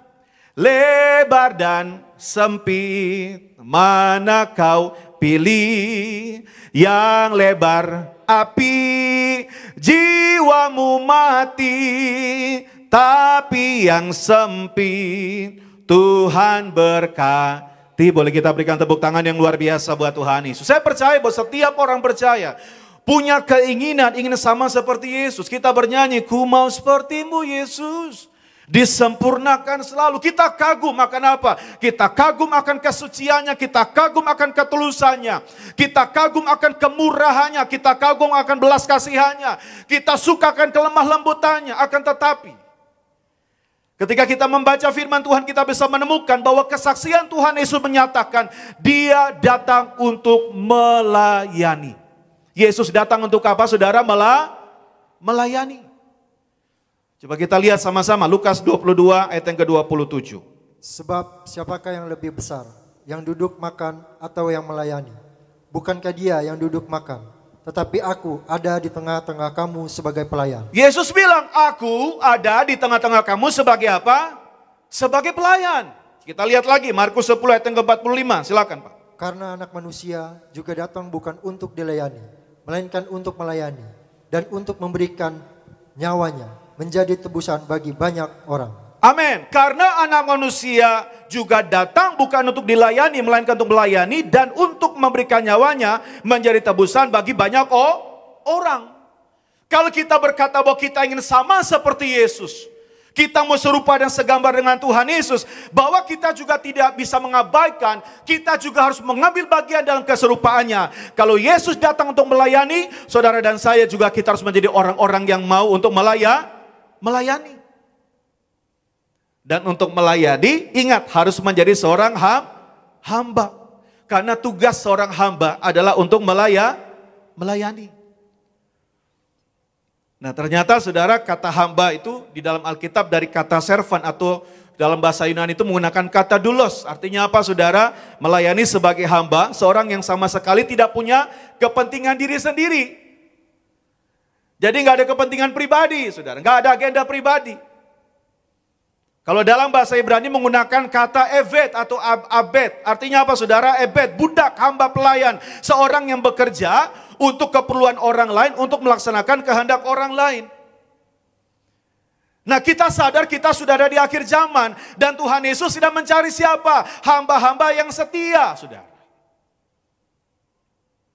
lebar dan sempit, mana kau pilih? Yang lebar api, jiwamu mati, tapi yang sempit Tuhan berkati. Boleh kita berikan tepuk tangan yang luar biasa buat Tuhan Yesus. Saya percaya bahwa setiap orang percaya punya keinginan ingin sama seperti Yesus. Kita bernyanyi, ku mau sepertimu Yesus. Disempurnakan selalu. Kita kagum akan apa? Kita kagum akan kesuciannya, kita kagum akan ketulusannya, kita kagum akan kemurahannya, kita kagum akan belas kasihannya, kita suka akan kelemah lembutannya. Akan tetapi ketika kita membaca firman Tuhan, kita bisa menemukan bahwa kesaksian Tuhan Yesus menyatakan dia datang untuk melayani. Yesus datang untuk apa, saudara? Melayani. Coba kita lihat sama-sama Lukas 22 ayat yang ke-27. Sebab siapakah yang lebih besar, yang duduk makan atau yang melayani? Bukankah dia yang duduk makan? Tetapi aku ada di tengah-tengah kamu sebagai pelayan. Yesus bilang, aku ada di tengah-tengah kamu sebagai apa? Sebagai pelayan. Kita lihat lagi Markus 10 ayat yang ke-45, silakan Pak. Karena anak manusia juga datang bukan untuk dilayani, melainkan untuk melayani dan untuk memberikan nyawanya menjadi tebusan bagi banyak orang. Amin. Karena anak manusia juga datang bukan untuk dilayani, melainkan untuk melayani dan untuk memberikan nyawanya menjadi tebusan bagi banyak orang. Kalau kita berkata bahwa kita ingin sama seperti Yesus, kita mau serupa dan segambar dengan Tuhan Yesus, bahwa kita juga tidak bisa mengabaikan, kita juga harus mengambil bagian dalam keserupaannya. Kalau Yesus datang untuk melayani, saudara dan saya juga kita harus menjadi orang-orang yang mau untuk melayani. Dan untuk melayani, ingat harus menjadi seorang hamba. Karena tugas seorang hamba adalah untuk melayani. Nah, ternyata saudara, kata hamba itu di dalam Alkitab dari kata servant atau dalam bahasa Yunani itu menggunakan kata doulos. Artinya apa saudara? Melayani sebagai hamba, seorang yang sama sekali tidak punya kepentingan diri sendiri. Jadi nggak ada kepentingan pribadi, saudara. Nggak ada agenda pribadi. Kalau dalam bahasa Ibrani menggunakan kata eved atau abed. Artinya apa saudara? Ebed, budak, hamba pelayan. Seorang yang bekerja untuk keperluan orang lain, untuk melaksanakan kehendak orang lain. Nah, kita sadar kita sudah ada di akhir zaman. Dan Tuhan Yesus sedang mencari siapa? Hamba-hamba yang setia, saudara.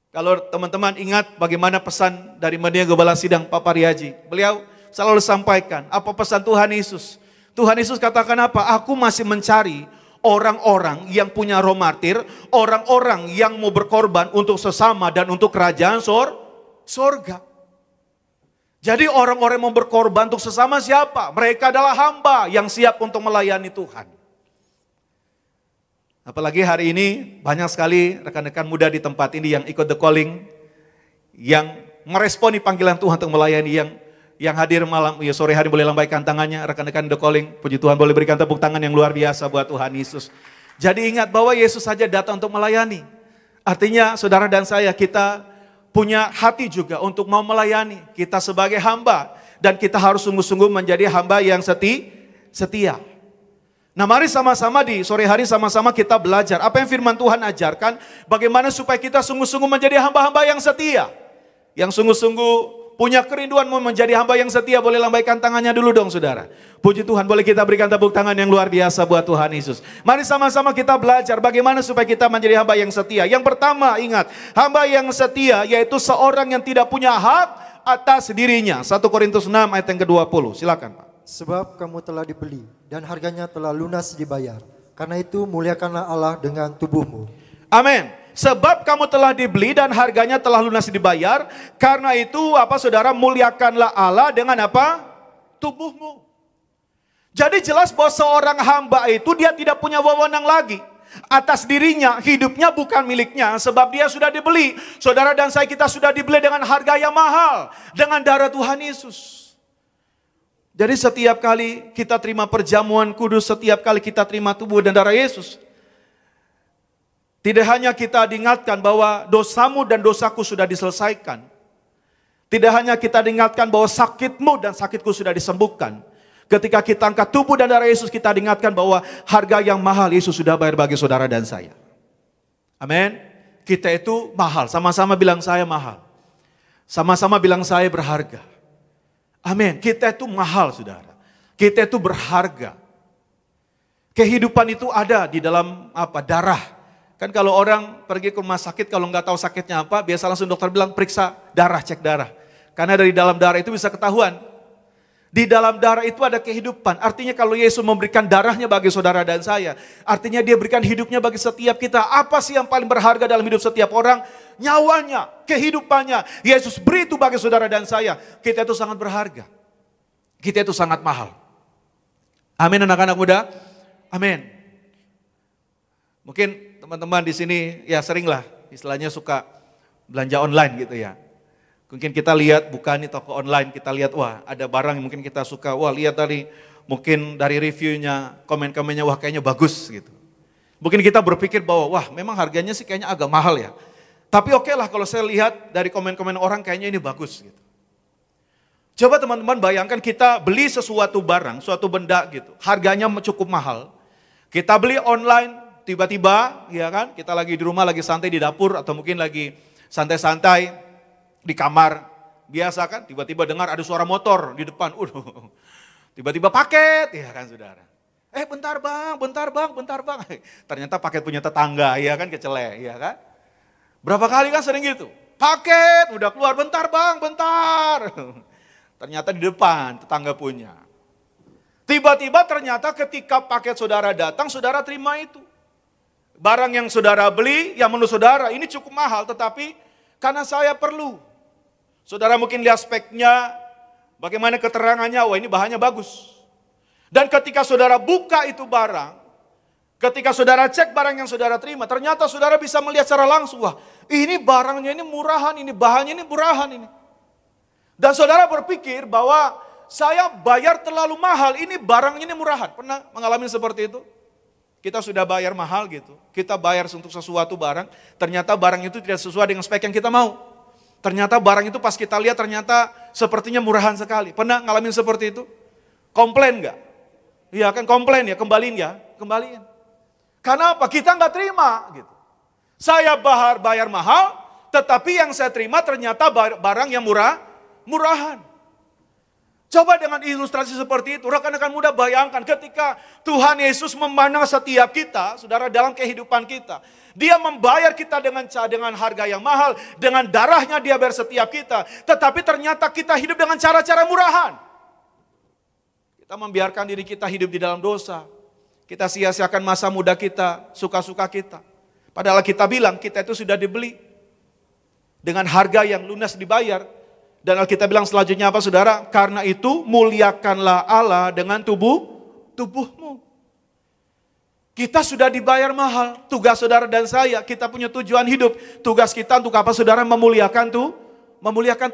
Kalau teman-teman ingat bagaimana pesan dari Media Gembala Sidang Pak Pariaji. Beliau selalu sampaikan, apa pesan Tuhan Yesus? Tuhan Yesus katakan apa? Aku masih mencari orang-orang yang punya roh martir, orang-orang yang mau berkorban untuk sesama dan untuk kerajaan sorga. Jadi orang-orang yang mau berkorban untuk sesama siapa? Mereka adalah hamba yang siap untuk melayani Tuhan. Apalagi hari ini banyak sekali rekan-rekan muda di tempat ini yang ikut the calling, yang meresponi panggilan Tuhan untuk melayani, yang hadir malam, ya sore hari boleh lambaikan tangannya, rekan-rekan the calling, puji Tuhan boleh berikan tepuk tangan yang luar biasa buat Tuhan Yesus. Jadi ingat bahwa Yesus saja datang untuk melayani. Artinya saudara dan saya, kita punya hati juga untuk mau melayani. Kita sebagai hamba, dan kita harus sungguh-sungguh menjadi hamba yang setia. Nah, mari sama-sama di sore hari sama-sama kita belajar apa yang firman Tuhan ajarkan, bagaimana supaya kita sungguh-sungguh menjadi hamba-hamba yang setia. Yang sungguh-sungguh punya kerinduan mau menjadi hamba yang setia, boleh lambaikan tangannya dulu dong saudara. Puji Tuhan, boleh kita berikan tepuk tangan yang luar biasa buat Tuhan Yesus. Mari sama-sama kita belajar bagaimana supaya kita menjadi hamba yang setia. Yang pertama ingat, hamba yang setia yaitu seorang yang tidak punya hak atas dirinya. 1 Korintus 6 ayat yang ke-20, silakan Pak. Sebab kamu telah dibeli dan harganya telah lunas dibayar. Karena itu muliakanlah Allah dengan tubuhmu. Amin. Sebab kamu telah dibeli dan harganya telah lunas dibayar. Karena itu apa saudara, muliakanlah Allah dengan apa? Tubuhmu. Jadi jelas bahwa seorang hamba itu dia tidak punya wewenang lagi atas dirinya, hidupnya bukan miliknya sebab dia sudah dibeli. Saudara dan saya, kita sudah dibeli dengan harga yang mahal, dengan darah Tuhan Yesus. Jadi setiap kali kita terima perjamuan kudus, setiap kali kita terima tubuh dan darah Yesus, tidak hanya kita diingatkan bahwa dosamu dan dosaku sudah diselesaikan. Tidak hanya kita diingatkan bahwa sakitmu dan sakitku sudah disembuhkan. Ketika kita angkat tubuh dan darah Yesus, kita diingatkan bahwa harga yang mahal Yesus sudah bayar bagi saudara dan saya. Amin. Kita itu mahal, sama-sama bilang saya mahal. Sama-sama bilang saya berharga. Amin. Kita itu mahal saudara. Kita itu berharga. Kehidupan itu ada di dalam apa? Darah. Kan kalau orang pergi ke rumah sakit, kalau nggak tahu sakitnya apa, biasa langsung dokter bilang periksa darah, cek darah. Karena dari dalam darah itu bisa ketahuan. Di dalam darah itu ada kehidupan. Artinya kalau Yesus memberikan darahnya bagi saudara dan saya, artinya dia berikan hidupnya bagi setiap kita. Apa sih yang paling berharga dalam hidup setiap orang? Nyawanya, kehidupannya. Yesus beri itu bagi saudara dan saya. Kita itu sangat berharga. Kita itu sangat mahal. Amin anak-anak muda. Amin. Mungkin teman-teman di sini ya seringlah istilahnya suka belanja online gitu ya. Mungkin kita lihat bukan di toko online, kita lihat wah ada barang yang mungkin kita suka, wah lihat mungkin dari reviewnya, komen-komennya wah kayaknya bagus gitu. Mungkin kita berpikir bahwa wah memang harganya sih kayaknya agak mahal ya. Tapi oke lah kalau saya lihat dari komen-komen orang kayaknya ini bagus gitu. Coba teman-teman bayangkan kita beli sesuatu barang, suatu benda gitu, harganya cukup mahal. Kita beli online, tiba-tiba ya kan, kita lagi di rumah, lagi santai di dapur atau mungkin lagi santai-santai di kamar biasa kan, tiba-tiba dengar ada suara motor di depan, tiba-tiba paket, ya kan saudara. Bentar bang, ternyata paket punya tetangga, ya kan, kecele, ya kan. Berapa kali kan sering gitu, paket udah keluar, bentar bang, bentar. Ternyata di depan tetangga punya. Tiba-tiba ternyata ketika paket saudara datang, saudara terima itu. Barang yang saudara beli, yang menurut saudara ini cukup mahal, tetapi karena saya perlu. Saudara mungkin lihat speknya, bagaimana keterangannya, wah ini bahannya bagus. Dan ketika saudara buka itu barang, ketika saudara cek barang yang saudara terima, ternyata saudara bisa melihat secara langsung, wah ini barangnya ini murahan, ini bahannya ini murahan ini. Dan saudara berpikir bahwa saya bayar terlalu mahal, ini barangnya ini murahan. Pernah mengalami seperti itu? Kita sudah bayar mahal gitu, kita bayar untuk sesuatu barang, ternyata barang itu tidak sesuai dengan spek yang kita mau. Ternyata barang itu pas kita lihat ternyata sepertinya murahan sekali. Pernah ngalamin seperti itu? Komplain nggak? Iya kan komplain ya, kembaliin ya, kembaliin. Karena apa? Kita nggak terima gitu. Saya bayar mahal, tetapi yang saya terima ternyata barang yang murahan. Coba dengan ilustrasi seperti itu, rekan-rekan muda bayangkan ketika Tuhan Yesus memandang setiap kita, saudara, dalam kehidupan kita. Dia membayar kita dengan harga yang mahal, dengan darahnya dia bayar setiap kita. Tetapi ternyata kita hidup dengan cara-cara murahan. Kita membiarkan diri kita hidup di dalam dosa. Kita sia-siakan masa muda kita, suka-suka kita. Padahal kita bilang kita itu sudah dibeli dengan harga yang lunas dibayar. Dan Alkitab bilang selanjutnya apa, saudara? Karena itu muliakanlah Allah dengan tubuhmu. Kita sudah dibayar mahal. Tugas saudara dan saya, kita punya tujuan hidup. Tugas kita untuk apa, saudara? Memuliakan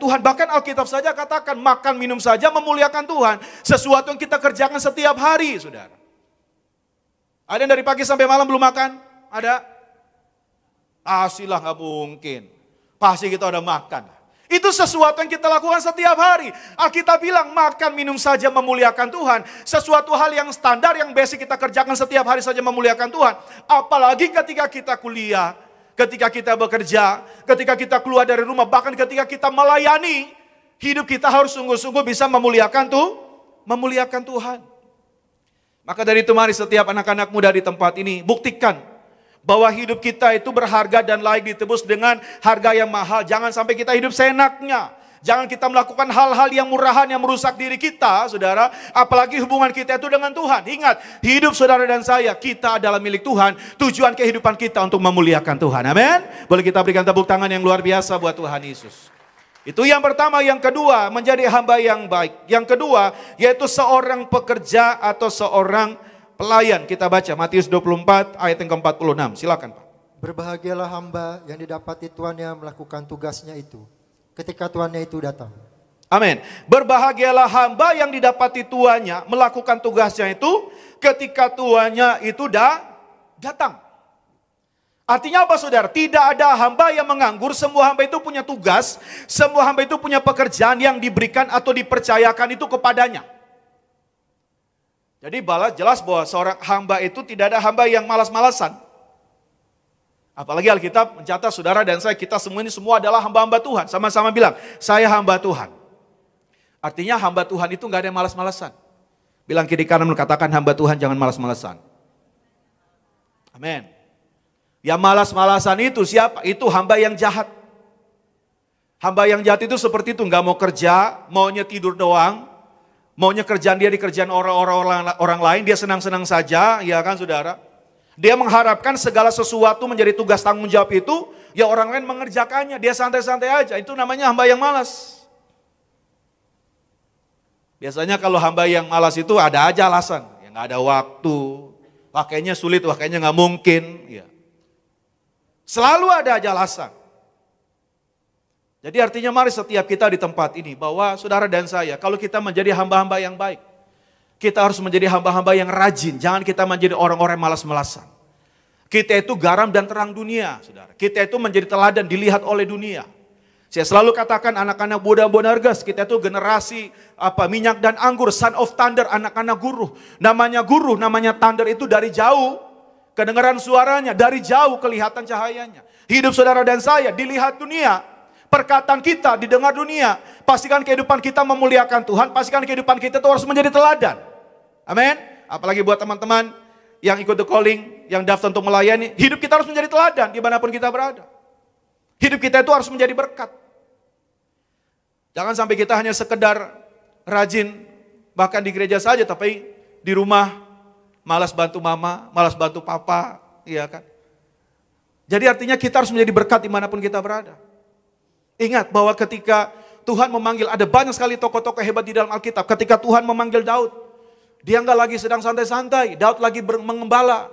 Tuhan. Bahkan Alkitab saja katakan makan minum saja memuliakan Tuhan. Sesuatu yang kita kerjakan setiap hari, saudara. Ada yang dari pagi sampai malam belum makan? Ada? Pastilah, nggak mungkin. Pasti kita udah makan. Itu sesuatu yang kita lakukan setiap hari. Alkitab bilang makan minum saja memuliakan Tuhan. Sesuatu hal yang standar, yang basic kita kerjakan setiap hari saja memuliakan Tuhan. Apalagi ketika kita kuliah, ketika kita bekerja, ketika kita keluar dari rumah, bahkan ketika kita melayani. Hidup kita harus sungguh-sungguh bisa memuliakan Tuhan. Maka dari itu mari setiap anak-anak muda di tempat ini buktikan bahwa hidup kita itu berharga dan layak ditebus dengan harga yang mahal. Jangan sampai kita hidup seenaknya. Jangan kita melakukan hal-hal yang murahan yang merusak diri kita, saudara. Apalagi hubungan kita itu dengan Tuhan. Ingat, hidup saudara dan saya, kita adalah milik Tuhan. Tujuan kehidupan kita untuk memuliakan Tuhan. Amin. Boleh kita berikan tepuk tangan yang luar biasa buat Tuhan Yesus. Itu yang pertama. Yang kedua, menjadi hamba yang baik. Yang kedua, yaitu seorang pekerja atau seorang pelayan. Kita baca Matius 24 ayat yang ke-46. Silakan, Pak. Berbahagialah hamba yang didapati tuannya melakukan tugasnya itu ketika tuannya itu datang. Amin. Berbahagialah hamba yang didapati tuannya melakukan tugasnya itu ketika tuannya itu datang. Artinya apa, saudara? Tidak ada hamba yang menganggur. Semua hamba itu punya tugas. Semua hamba itu punya pekerjaan yang diberikan atau dipercayakan itu kepadanya. Jadi jelas bahwa seorang hamba itu tidak ada hamba yang malas-malasan. Apalagi Alkitab mencatat saudara dan saya, kita semua ini semua adalah hamba-hamba Tuhan. Sama-sama bilang, saya hamba Tuhan. Artinya hamba Tuhan itu gak ada yang malas-malasan. Bilang kiri kanan katakan hamba Tuhan jangan malas-malasan. Amin. Yang malas-malasan itu siapa? Itu hamba yang jahat. Hamba yang jahat itu seperti itu, gak mau kerja, maunya tidur doang. Maunya kerjaan dia di kerjaan orang lain, dia senang-senang saja, ya kan saudara. Dia mengharapkan segala sesuatu menjadi tugas tanggung jawab itu, ya orang lain mengerjakannya, dia santai-santai aja. Itu namanya hamba yang malas. Biasanya kalau hamba yang malas itu ada aja alasan, ya nggak ada waktu, pakainya sulit, pakainya nggak mungkin. Ya. Selalu ada aja alasan. Jadi artinya mari setiap kita di tempat ini, bahwa saudara dan saya, kalau kita menjadi hamba-hamba yang baik, kita harus menjadi hamba-hamba yang rajin. Jangan kita menjadi orang-orang malas-malasan. Kita itu garam dan terang dunia, saudara. Kita itu menjadi teladan dilihat oleh dunia. Saya selalu katakan anak-anak muda Bonargas, kita itu generasi minyak dan anggur, son of thunder, anak-anak guru. Namanya thunder itu dari jauh, kedengaran suaranya, dari jauh kelihatan cahayanya. Hidup saudara dan saya dilihat dunia. Perkataan kita didengar dunia. Pastikan kehidupan kita memuliakan Tuhan. Pastikan kehidupan kita itu harus menjadi teladan. Amin. Apalagi buat teman-teman yang ikut the calling, yang daftar untuk melayani. Hidup kita harus menjadi teladan dimanapun kita berada. Hidup kita itu harus menjadi berkat. Jangan sampai kita hanya sekedar rajin, bahkan di gereja saja, tapi di rumah malas bantu mama, malas bantu papa. Iya kan. Jadi artinya kita harus menjadi berkat dimanapun kita berada. Ingat bahwa ketika Tuhan memanggil, ada banyak sekali tokoh-tokoh hebat di dalam Alkitab. Ketika Tuhan memanggil Daud, dia nggak lagi sedang santai-santai. Daud lagi mengembala.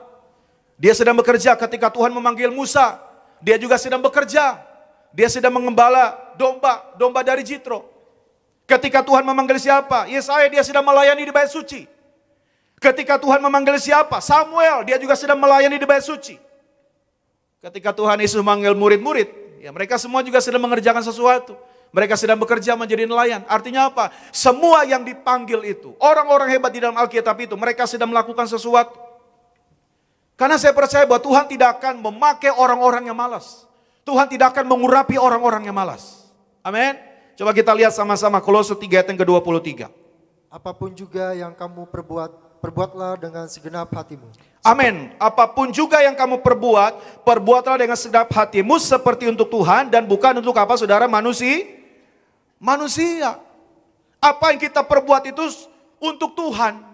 Dia sedang bekerja. Ketika Tuhan memanggil Musa, dia juga sedang bekerja. Dia sedang mengembala domba dari Jitro. Ketika Tuhan memanggil siapa? Yesaya, dia sedang melayani di bait suci. Ketika Tuhan memanggil siapa? Samuel, dia juga sedang melayani di bait suci. Ketika Tuhan Yesus memanggil murid-murid, ya mereka semua juga sedang mengerjakan sesuatu. Mereka sedang bekerja menjadi nelayan. Artinya apa? Semua yang dipanggil itu, orang-orang hebat di dalam Alkitab itu, mereka sedang melakukan sesuatu. Karena saya percaya bahwa Tuhan tidak akan memakai orang-orang yang malas. Tuhan tidak akan mengurapi orang-orang yang malas. Amin. Coba kita lihat sama-sama Kolose 3 ayat yang ke-23. apapun juga yang kamu perbuatlah dengan segenap hatimu. Amin. Apapun juga yang kamu perbuat, perbuatlah dengan segenap hatimu seperti untuk Tuhan dan bukan untuk apa saudara? Manusia. Apa yang kita perbuat itu untuk Tuhan.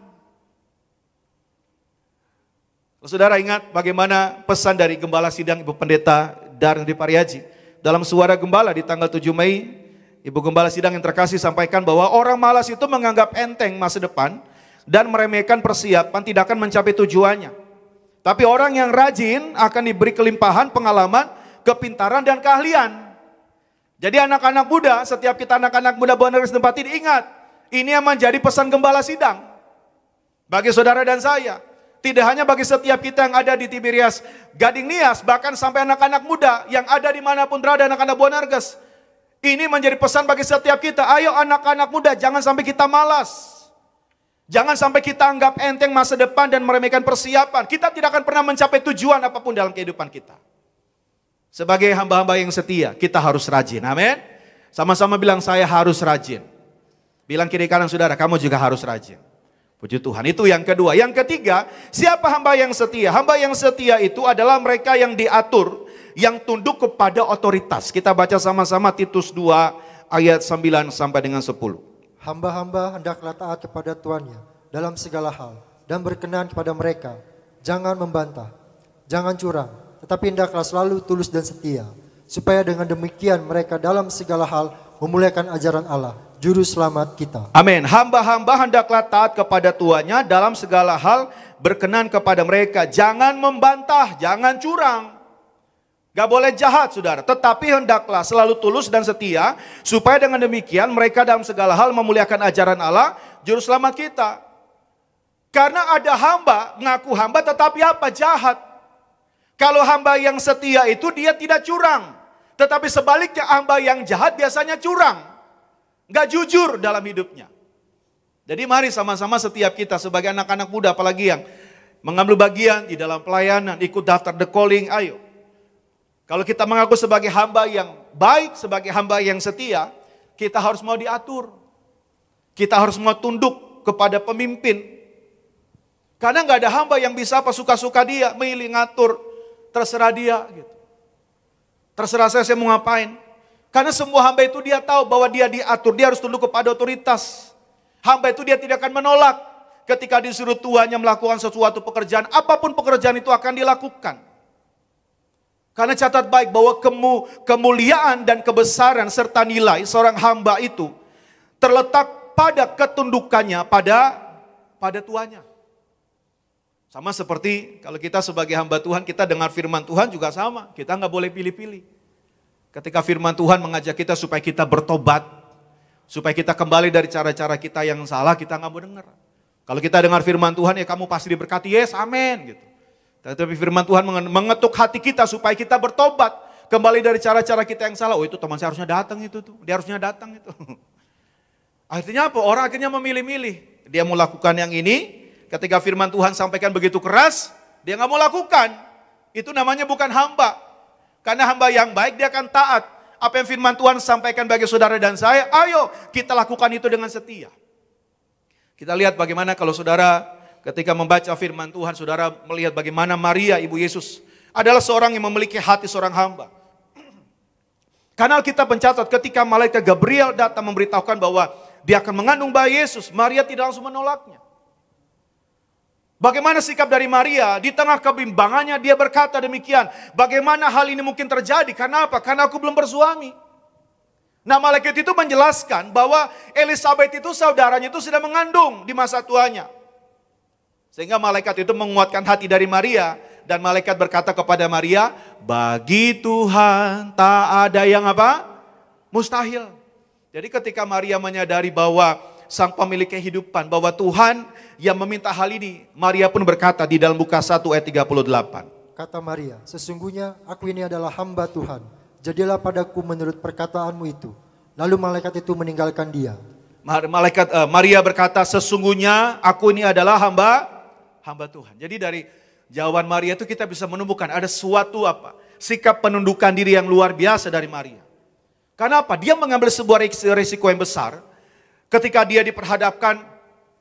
Saudara ingat bagaimana pesan dari Gembala Sidang Ibu Pendeta Darni Pariaji. Dalam Suara Gembala di tanggal 7 Mei, Ibu Gembala Sidang yang terkasih sampaikan bahwa orang malas itu menganggap enteng masa depan dan meremehkan persiapan, tidak akan mencapai tujuannya. Tapi orang yang rajin akan diberi kelimpahan pengalaman, kepintaran dan keahlian. Jadi anak-anak muda, setiap kita anak-anak muda Bonerges tempat ini ingat, ini yang menjadi pesan Gembala Sidang bagi saudara dan saya. Tidak hanya bagi setiap kita yang ada di Tiberias Gading Nias, bahkan sampai anak-anak muda yang ada dimanapun berada, anak-anak Bonerges. Ini menjadi pesan bagi setiap kita. Ayo anak-anak muda, jangan sampai kita malas. Jangan sampai kita anggap enteng masa depan dan meremehkan persiapan. Kita tidak akan pernah mencapai tujuan apapun dalam kehidupan kita. Sebagai hamba-hamba yang setia, kita harus rajin. Amin. Sama-sama bilang, saya harus rajin. Bilang kiri kanan saudara, kamu juga harus rajin. Puji Tuhan. Itu yang kedua. Yang ketiga, siapa hamba yang setia? Hamba yang setia itu adalah mereka yang diatur, yang tunduk kepada otoritas. Kita baca sama-sama Titus 2 ayat 9 sampai dengan 10. Hamba-hamba hendaklah taat kepada tuannya dalam segala hal dan berkenan kepada mereka. Jangan membantah, jangan curang, tetapi hendaklah selalu tulus dan setia. Supaya dengan demikian mereka dalam segala hal memuliakan ajaran Allah, Juru Selamat kita. Amin. Hamba-hamba hendaklah taat kepada tuannya dalam segala hal, berkenan kepada mereka. Jangan membantah, jangan curang. Gak boleh jahat saudara, tetapi hendaklah selalu tulus dan setia, supaya dengan demikian mereka dalam segala hal memuliakan ajaran Allah, Juru Selamat kita. Karena ada hamba, ngaku hamba tetapi apa? Jahat. Kalau hamba yang setia itu dia tidak curang, tetapi sebaliknya hamba yang jahat biasanya curang. Gak jujur dalam hidupnya. Jadi mari sama-sama setiap kita sebagai anak-anak muda, apalagi yang mengambil bagian di dalam pelayanan, ikut daftar The Calling, ayo. Kalau kita mengaku sebagai hamba yang baik, sebagai hamba yang setia, kita harus mau diatur. Kita harus mau tunduk kepada pemimpin. Karena nggak ada hamba yang bisa apa suka-suka dia, milih ngatur, terserah dia. Gitu. Terserah saya mau ngapain. Karena semua hamba itu dia tahu bahwa dia diatur, dia harus tunduk kepada otoritas. Hamba itu dia tidak akan menolak ketika disuruh tuannya melakukan sesuatu pekerjaan, apapun pekerjaan itu akan dilakukan. Karena catat baik bahwa kemuliaan dan kebesaran serta nilai seorang hamba itu terletak pada ketundukannya pada tuannya. Sama seperti kalau kita sebagai hamba Tuhan, kita dengar firman Tuhan juga sama. Kita nggak boleh pilih-pilih. Ketika firman Tuhan mengajak kita supaya kita bertobat, supaya kita kembali dari cara-cara kita yang salah, kita nggak mau dengar. Kalau kita dengar firman Tuhan, ya kamu pasti diberkati, yes, amin, gitu. Tetapi firman Tuhan mengetuk hati kita supaya kita bertobat. Kembali dari cara-cara kita yang salah. Oh itu teman saya harusnya datang itu tuh. Dia harusnya datang itu. Akhirnya apa? Orang akhirnya memilih-milih. Dia mau lakukan yang ini. Ketika firman Tuhan sampaikan begitu keras. Dia gak mau lakukan. Itu namanya bukan hamba. Karena hamba yang baik dia akan taat. Apa yang firman Tuhan sampaikan bagi saudara dan saya. Ayo kita lakukan itu dengan setia. Kita lihat bagaimana kalau saudara ketika membaca firman Tuhan, saudara melihat bagaimana Maria, Ibu Yesus, adalah seorang yang memiliki hati seorang hamba. Karena kita mencatat ketika malaikat Gabriel datang memberitahukan bahwa dia akan mengandung bayi Yesus, Maria tidak langsung menolaknya. Bagaimana sikap dari Maria? Di tengah kebimbangannya dia berkata demikian, bagaimana hal ini mungkin terjadi? Karena apa? Karena aku belum bersuami. Nah malaikat itu menjelaskan bahwa Elizabeth itu saudaranya itu sudah mengandung di masa tuanya. Sehingga malaikat itu menguatkan hati dari Maria. Dan malaikat berkata kepada Maria, bagi Tuhan tak ada yang apa? Mustahil. Jadi ketika Maria menyadari bahwa sang pemilik kehidupan, bahwa Tuhan yang meminta hal ini, Maria pun berkata di dalam Lukas 1 ayat 38. Kata Maria, sesungguhnya aku ini adalah hamba Tuhan. Jadilah padaku menurut perkataanmu itu. Lalu malaikat itu meninggalkan dia. Maria berkata, sesungguhnya aku ini adalah hamba Tuhan. Jadi dari jawaban Maria itu kita bisa menemukan ada suatu sikap penundukan diri yang luar biasa dari Maria. Karena apa? Dia mengambil sebuah risiko yang besar ketika dia diperhadapkan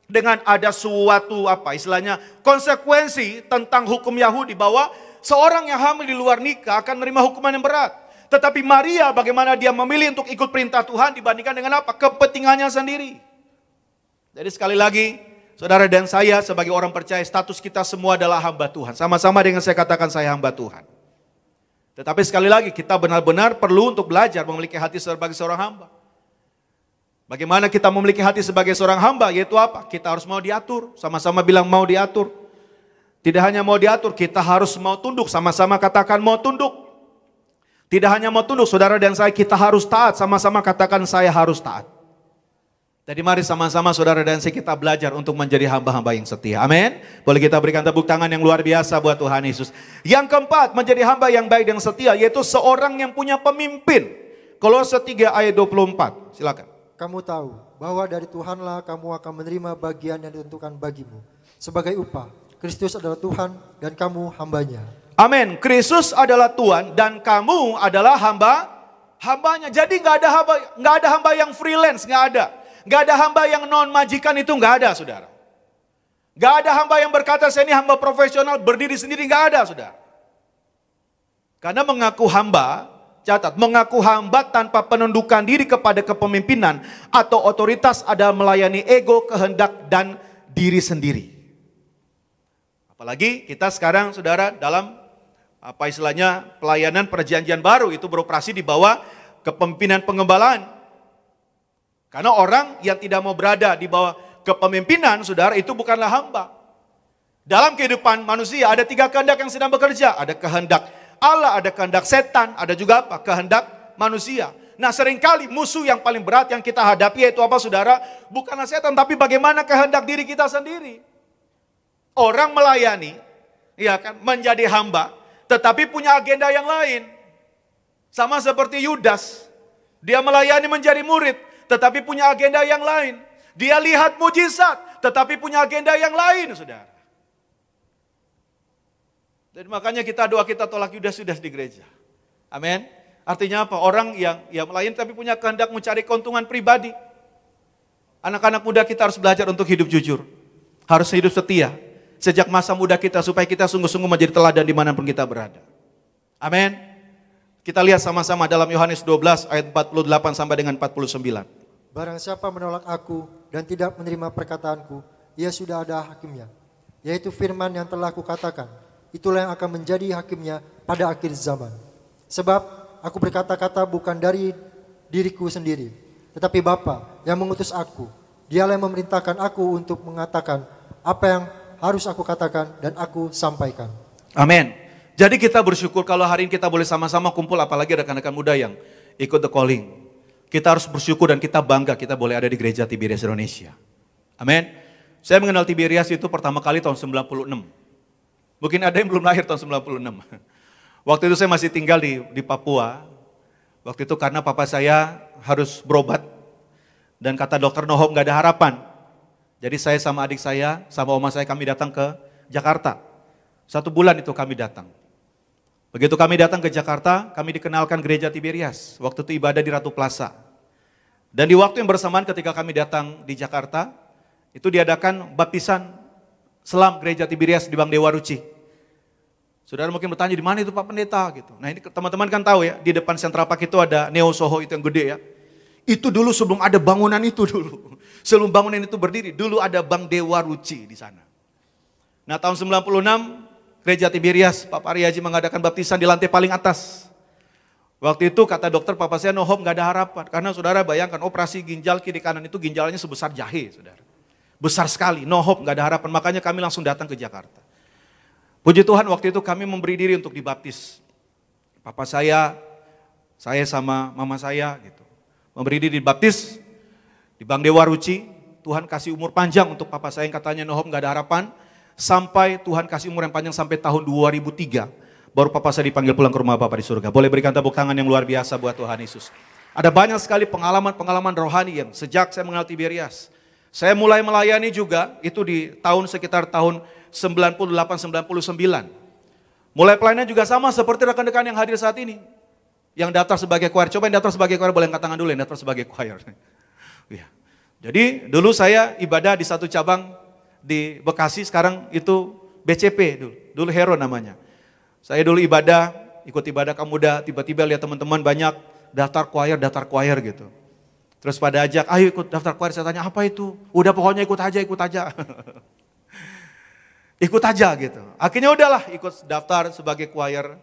dengan ada suatu istilahnya konsekuensi tentang hukum Yahudi bahwa seorang yang hamil di luar nikah akan menerima hukuman yang berat. Tetapi Maria bagaimana dia memilih untuk ikut perintah Tuhan dibandingkan dengan apa? Kepentingannya sendiri. Jadi sekali lagi, saudara dan saya sebagai orang percaya, status kita semua adalah hamba Tuhan. Sama-sama dengan saya katakan saya hamba Tuhan. Tetapi sekali lagi kita benar-benar perlu untuk belajar memiliki hati sebagai seorang hamba. Bagaimana kita memiliki hati sebagai seorang hamba, yaitu apa? Kita harus mau diatur, sama-sama bilang mau diatur. Tidak hanya mau diatur, kita harus mau tunduk, sama-sama katakan mau tunduk. Tidak hanya mau tunduk, saudara dan saya, kita harus taat, sama-sama katakan saya harus taat. Jadi mari sama-sama saudara dan saya kita belajar untuk menjadi hamba-hamba yang setia. Amin. Boleh kita berikan tepuk tangan yang luar biasa buat Tuhan Yesus. Yang keempat, menjadi hamba yang baik dan setia, yaitu seorang yang punya pemimpin. Kolose 3 ayat 24, silakan. Kamu tahu bahwa dari Tuhanlah kamu akan menerima bagian yang ditentukan bagimu. Sebagai upah, Kristus adalah Tuhan dan kamu hambanya. Amin. Kristus adalah Tuhan dan kamu adalah hambanya. Jadi nggak ada hamba yang freelance, nggak ada. Nggak ada hamba yang non majikan, itu nggak ada, saudara. Nggak ada hamba yang berkata saya ini hamba profesional berdiri sendiri, nggak ada, saudara. Karena mengaku hamba, catat, mengaku hamba tanpa penundukan diri kepada kepemimpinan atau otoritas adalah melayani ego, kehendak dan diri sendiri. Apalagi kita sekarang, saudara, dalam istilahnya pelayanan perjanjian baru itu beroperasi di bawah kepemimpinan pengembalaan. Karena orang yang tidak mau berada di bawah kepemimpinan, saudara, itu bukanlah hamba. Dalam kehidupan manusia ada 3 kehendak yang sedang bekerja. Ada kehendak Allah, ada kehendak setan, ada juga apa? Kehendak manusia. Nah, seringkali musuh yang paling berat yang kita hadapi yaitu apa, saudara? Bukanlah setan, tapi bagaimana kehendak diri kita sendiri. Orang melayani, ya kan, menjadi hamba, tetapi punya agenda yang lain. Sama seperti Yudas, dia melayani menjadi murid, tetapi punya agenda yang lain. Dia lihat mujizat, tetapi punya agenda yang lain, saudara. Dan makanya doa kita tolak Yudas di gereja. Amin. Artinya apa? Orang yang melayani tapi punya kehendak mencari keuntungan pribadi. Anak-anak muda kita harus belajar untuk hidup jujur. Harus hidup setia. Sejak masa muda kita supaya kita sungguh-sungguh menjadi teladan dimanapun kita berada. Amin. Kita lihat sama-sama dalam Yohanes 12 ayat 48 sampai dengan 49. Barang siapa menolak aku dan tidak menerima perkataanku, ia sudah ada hakimnya, yaitu firman yang telah kukatakan. Itulah yang akan menjadi hakimnya pada akhir zaman. Sebab aku berkata-kata bukan dari diriku sendiri, tetapi Bapa yang mengutus aku. Dialah yang memerintahkan aku untuk mengatakan apa yang harus aku katakan dan aku sampaikan. Amin. Jadi kita bersyukur kalau hari ini kita boleh sama-sama kumpul, apalagi rekan-rekan muda yang ikut the calling. Kita harus bersyukur dan kita bangga kita boleh ada di gereja Tiberias Indonesia. Amin. Saya mengenal Tiberias itu pertama kali tahun 96. Mungkin ada yang belum lahir tahun 96. Waktu itu saya masih tinggal di Papua. Waktu itu karena papa saya harus berobat. Dan kata dokter no hope, gak ada harapan. Jadi saya sama adik saya, sama oma saya kami datang ke Jakarta. 1 bulan itu kami datang. Begitu kami datang ke Jakarta, kami dikenalkan gereja Tiberias. Waktu itu ibadah di Ratu Plaza. Dan di waktu yang bersamaan ketika kami datang di Jakarta, itu diadakan baptisan selam gereja Tiberias di Bang Dewa Ruci. Saudara mungkin bertanya di mana itu Pak Pendeta gitu. Nah ini teman-teman kan tahu ya, di depan Central Park itu ada Neo Soho itu yang gede ya. Itu dulu sebelum ada bangunan itu dulu. Sebelum bangunan itu berdiri, dulu ada Bang Dewa Ruci di sana. Nah tahun 96, gereja Tiberias, Pak Aryaji mengadakan baptisan di lantai paling atas. Waktu itu kata dokter, papa saya no hope, gak ada harapan. Karena saudara bayangkan operasi ginjal kiri kanan itu ginjalnya sebesar jahe, saudara. Besar sekali, no hope, gak ada harapan. Makanya kami langsung datang ke Jakarta. Puji Tuhan waktu itu kami memberi diri untuk dibaptis. Papa saya sama mama saya gitu. Memberi diri dibaptis di Bang Dewa Ruci. Tuhan kasih umur panjang untuk papa saya yang katanya no hope, gak ada harapan. Sampai Tuhan kasih umur yang panjang sampai tahun 2003. Baru papa saya dipanggil pulang ke rumah Bapa di surga. Boleh berikan tepuk tangan yang luar biasa buat Tuhan Yesus. Ada banyak sekali pengalaman-pengalaman rohani yang sejak saya mengenal Tiberias. Saya mulai melayani juga itu di sekitar tahun 98-99. Mulai pelayanan juga sama seperti rekan-rekan yang hadir saat ini. Yang daftar sebagai choir. Coba yang daftar sebagai choir boleh angkat tangan dulu yang daftar sebagai choir. Ya. Jadi dulu saya ibadah di satu cabang di Bekasi, sekarang itu BCP dulu Hero namanya. Saya dulu ikut ibadah kaum muda, tiba-tiba lihat teman-teman banyak daftar choir gitu. Terus pada ajak, ayo ikut daftar choir, saya tanya apa itu? Udah pokoknya ikut aja. Ikut aja gitu. Akhirnya udahlah ikut daftar sebagai choir.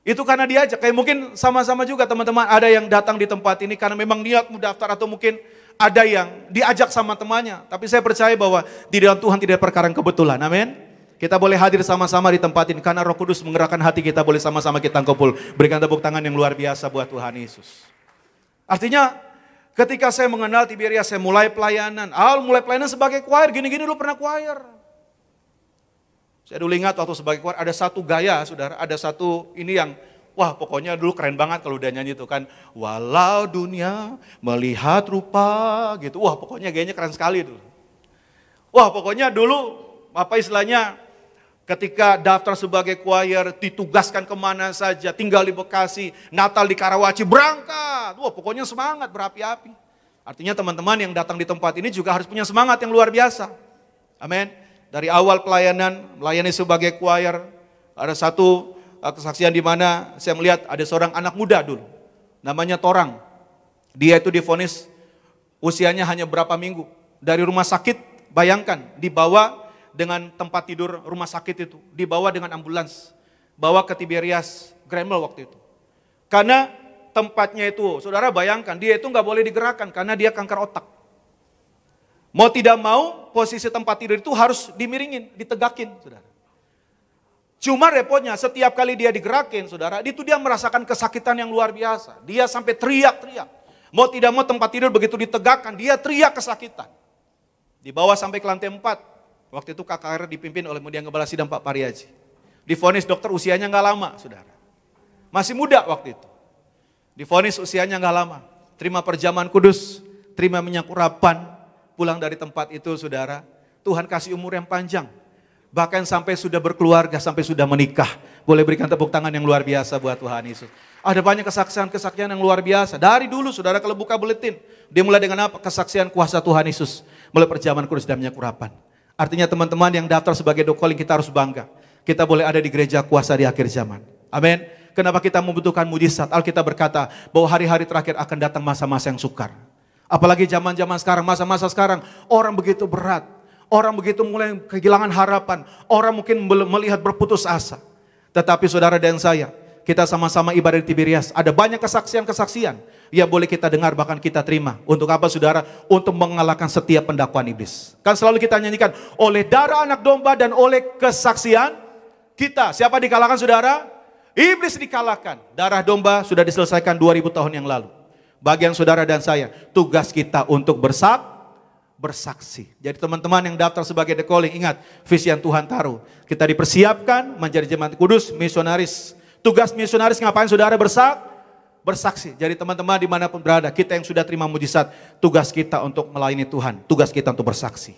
Itu karena diajak, kayak mungkin sama-sama juga teman-teman ada yang datang di tempat ini karena memang niat mau daftar atau mungkin ada yang diajak sama temannya. Tapi saya percaya bahwa di dalam Tuhan tidak ada perkara kebetulan, amin. Kita boleh hadir sama-sama di tempat ini karena Roh Kudus menggerakkan hati kita, boleh sama-sama kita kumpul. Berikan tepuk tangan yang luar biasa buat Tuhan Yesus. Artinya ketika saya mengenal Tiberias, saya mulai pelayanan. Mulai pelayanan sebagai choir, gini-gini dulu pernah choir. Saya dulu ingat waktu sebagai choir ada satu gaya, saudara, ada satu ini yang, wah pokoknya dulu keren banget kalau udah nyanyi itu kan. Walau dunia melihat rupa gitu, wah pokoknya gayanya keren sekali dulu. Wah pokoknya dulu, apa istilahnya, ketika daftar sebagai choir, ditugaskan kemana saja, tinggal di Bekasi, Natal di Karawaci, berangkat. Wah pokoknya semangat, berapi-api. Artinya teman-teman yang datang di tempat ini juga harus punya semangat yang luar biasa. Amin. Dari awal pelayanan, melayani sebagai choir, ada satu kesaksian di mana saya melihat ada seorang anak muda dulu, namanya Torang. Dia itu divonis usianya hanya berapa minggu. Dari rumah sakit, bayangkan, dibawa dengan tempat tidur rumah sakit itu, dibawa dengan ambulans, bawa ke Tiberias Gremel waktu itu. Karena tempatnya itu, saudara bayangkan, dia itu nggak boleh digerakkan karena dia kanker otak. Mau tidak mau, posisi tempat tidur itu harus dimiringin, ditegakin, saudara. Cuma repotnya, setiap kali dia digerakin, saudara, itu dia merasakan kesakitan yang luar biasa. Dia sampai teriak-teriak. Mau tidak mau tempat tidur begitu ditegakkan, dia teriak kesakitan. Dibawa sampai ke lantai 4. Waktu itu KKR dipimpin oleh Mudia Ngebala Sidang Pak Pariaji. Divonis dokter usianya nggak lama, saudara. Masih muda waktu itu. Divonis usianya nggak lama. Terima perjamuan kudus, terima minyak urapan. Pulang dari tempat itu, saudara, Tuhan kasih umur yang panjang. Bahkan sampai sudah berkeluarga, sampai sudah menikah. Boleh berikan tepuk tangan yang luar biasa buat Tuhan Yesus. Ada banyak kesaksian-kesaksian yang luar biasa. Dari dulu, saudara, kalau buka buletin, dia mulai dengan apa? Kesaksian kuasa Tuhan Yesus. Mulai perjamuan kudus dan minyak urapan. Artinya teman-teman yang daftar sebagai dokoling, kita harus bangga. Kita boleh ada di gereja kuasa di akhir zaman. Amin. Kenapa kita membutuhkan mujizat? Alkitab berkata bahwa hari-hari terakhir akan datang masa-masa yang sukar. Apalagi zaman-zaman sekarang, masa-masa sekarang, orang begitu berat. Orang begitu mulai kehilangan harapan. Orang mungkin melihat berputus asa. Tetapi saudara dan saya, kita sama-sama ibadah di Tiberias. Ada banyak kesaksian-kesaksian yang boleh kita dengar, bahkan kita terima. Untuk apa saudara? Untuk mengalahkan setiap pendakwaan iblis. Kan selalu kita nyanyikan, oleh darah anak domba dan oleh kesaksian kita. Siapa dikalahkan saudara? Iblis dikalahkan. Darah domba sudah diselesaikan 2000 tahun yang lalu. Bagian saudara dan saya, tugas kita untuk bersaksi. Jadi teman-teman yang daftar sebagai the calling, ingat visi yang Tuhan taruh. Kita dipersiapkan menjadi jemaat kudus, misionaris. Tugas misionaris ngapain saudara? Bersaksi. Jadi teman-teman dimanapun berada, kita yang sudah terima mujizat, tugas kita untuk melayani Tuhan. Tugas kita untuk bersaksi.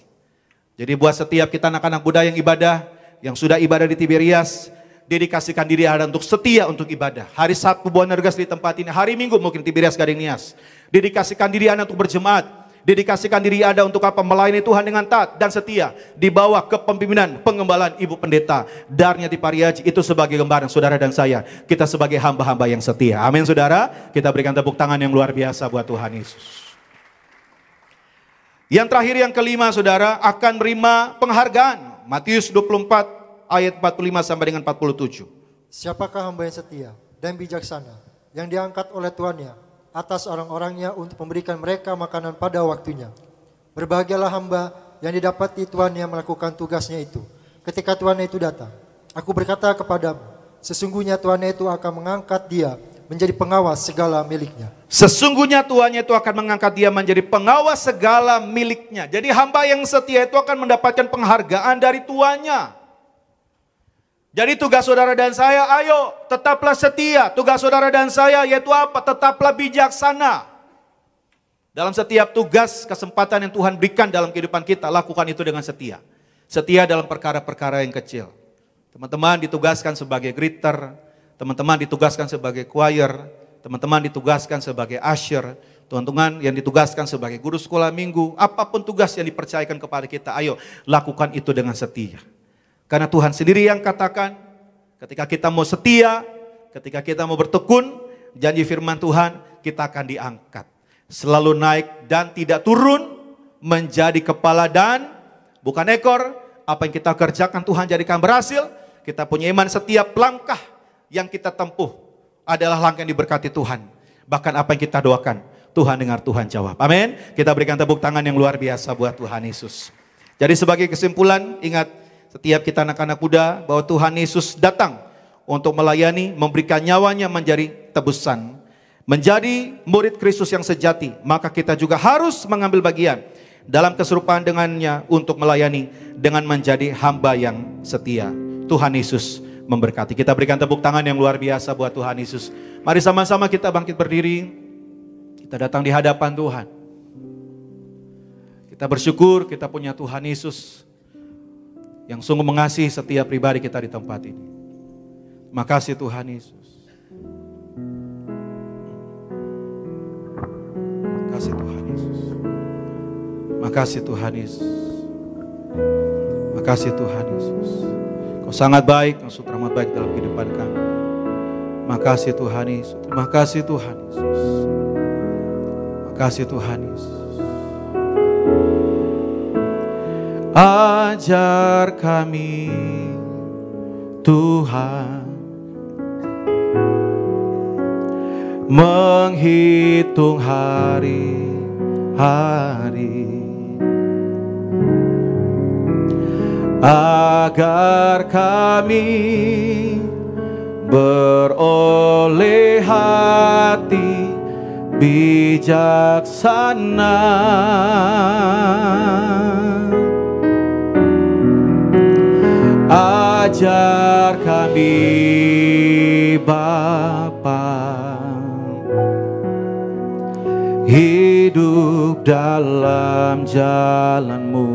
Jadi buat setiap kita anak-anak muda yang ibadah, yang sudah ibadah di Tiberias, dedikasikan diri Anda untuk setia untuk ibadah. Hari Sabtu Bonergas di tempat ini, hari Minggu mungkin Tiberias Gading Nias. Dedikasikan diri Anda untuk berjemaat. Dedikasikan diri Anda untuk apa? Melayani Tuhan dengan taat dan setia. Di bawah kepemimpinan pengembalaan Ibu Pendeta Darniati Pariaji. Itu sebagai gambaran saudara dan saya. Kita sebagai hamba-hamba yang setia. Amin saudara. Kita berikan tepuk tangan yang luar biasa buat Tuhan Yesus. Yang terakhir yang kelima saudara, akan menerima penghargaan. Matius 24 ayat 45 sampai dengan 47. Siapakah hamba yang setia dan bijaksana yang diangkat oleh tuannya atas orang-orangnya untuk memberikan mereka makanan pada waktunya. Berbahagialah hamba yang didapati tuannya melakukan tugasnya itu. Ketika tuannya itu datang, aku berkata kepadamu, sesungguhnya tuannya itu akan mengangkat dia menjadi pengawas segala miliknya. Sesungguhnya tuannya itu akan mengangkat dia menjadi pengawas segala miliknya. Jadi hamba yang setia itu akan mendapatkan penghargaan dari tuannya. Jadi tugas saudara dan saya, ayo tetaplah setia. Tugas saudara dan saya yaitu apa? Tetaplah bijaksana. Dalam setiap tugas, kesempatan yang Tuhan berikan dalam kehidupan kita, lakukan itu dengan setia. Setia dalam perkara-perkara yang kecil. Teman-teman ditugaskan sebagai greeter, teman-teman ditugaskan sebagai choir, teman-teman ditugaskan sebagai usher. Tuhan-Tuhan yang ditugaskan sebagai guru sekolah minggu, apapun tugas yang dipercayakan kepada kita, ayo lakukan itu dengan setia. Karena Tuhan sendiri yang katakan, ketika kita mau setia, ketika kita mau bertekun, janji firman Tuhan, kita akan diangkat. Selalu naik dan tidak turun, menjadi kepala dan bukan ekor. Apa yang kita kerjakan Tuhan jadikan berhasil. Kita punya iman, setiap langkah yang kita tempuh adalah langkah yang diberkati Tuhan. Bahkan apa yang kita doakan, Tuhan dengar, Tuhan jawab. Amin. Kita berikan tepuk tangan yang luar biasa buat Tuhan Yesus. Jadi sebagai kesimpulan, ingat setiap kita anak-anak muda bahwa Tuhan Yesus datang untuk melayani, memberikan nyawanya menjadi tebusan. Menjadi murid Kristus yang sejati, maka kita juga harus mengambil bagian dalam keserupaan dengannya untuk melayani dengan menjadi hamba yang setia. Tuhan Yesus memberkati. Kita berikan tepuk tangan yang luar biasa buat Tuhan Yesus. Mari sama-sama kita bangkit berdiri. Kita datang di hadapan Tuhan. Kita bersyukur kita punya Tuhan Yesus yang sungguh mengasihi setiap pribadi kita di tempat ini. Terima kasih Tuhan Yesus. Terima kasih Tuhan Yesus. Terima kasih Tuhan Yesus. Terima kasih Tuhan Yesus. Kau sangat baik, Kau sudah amat baik dalam kehidupan kami. Terima kasih Tuhan Yesus. Terima kasih Tuhan Yesus. Kasih Tuhan Yesus. Ajar kami Tuhan menghitung hari-hari agar kami beroleh hati bijaksana. Ajar kami Bapa hidup dalam jalan-Mu,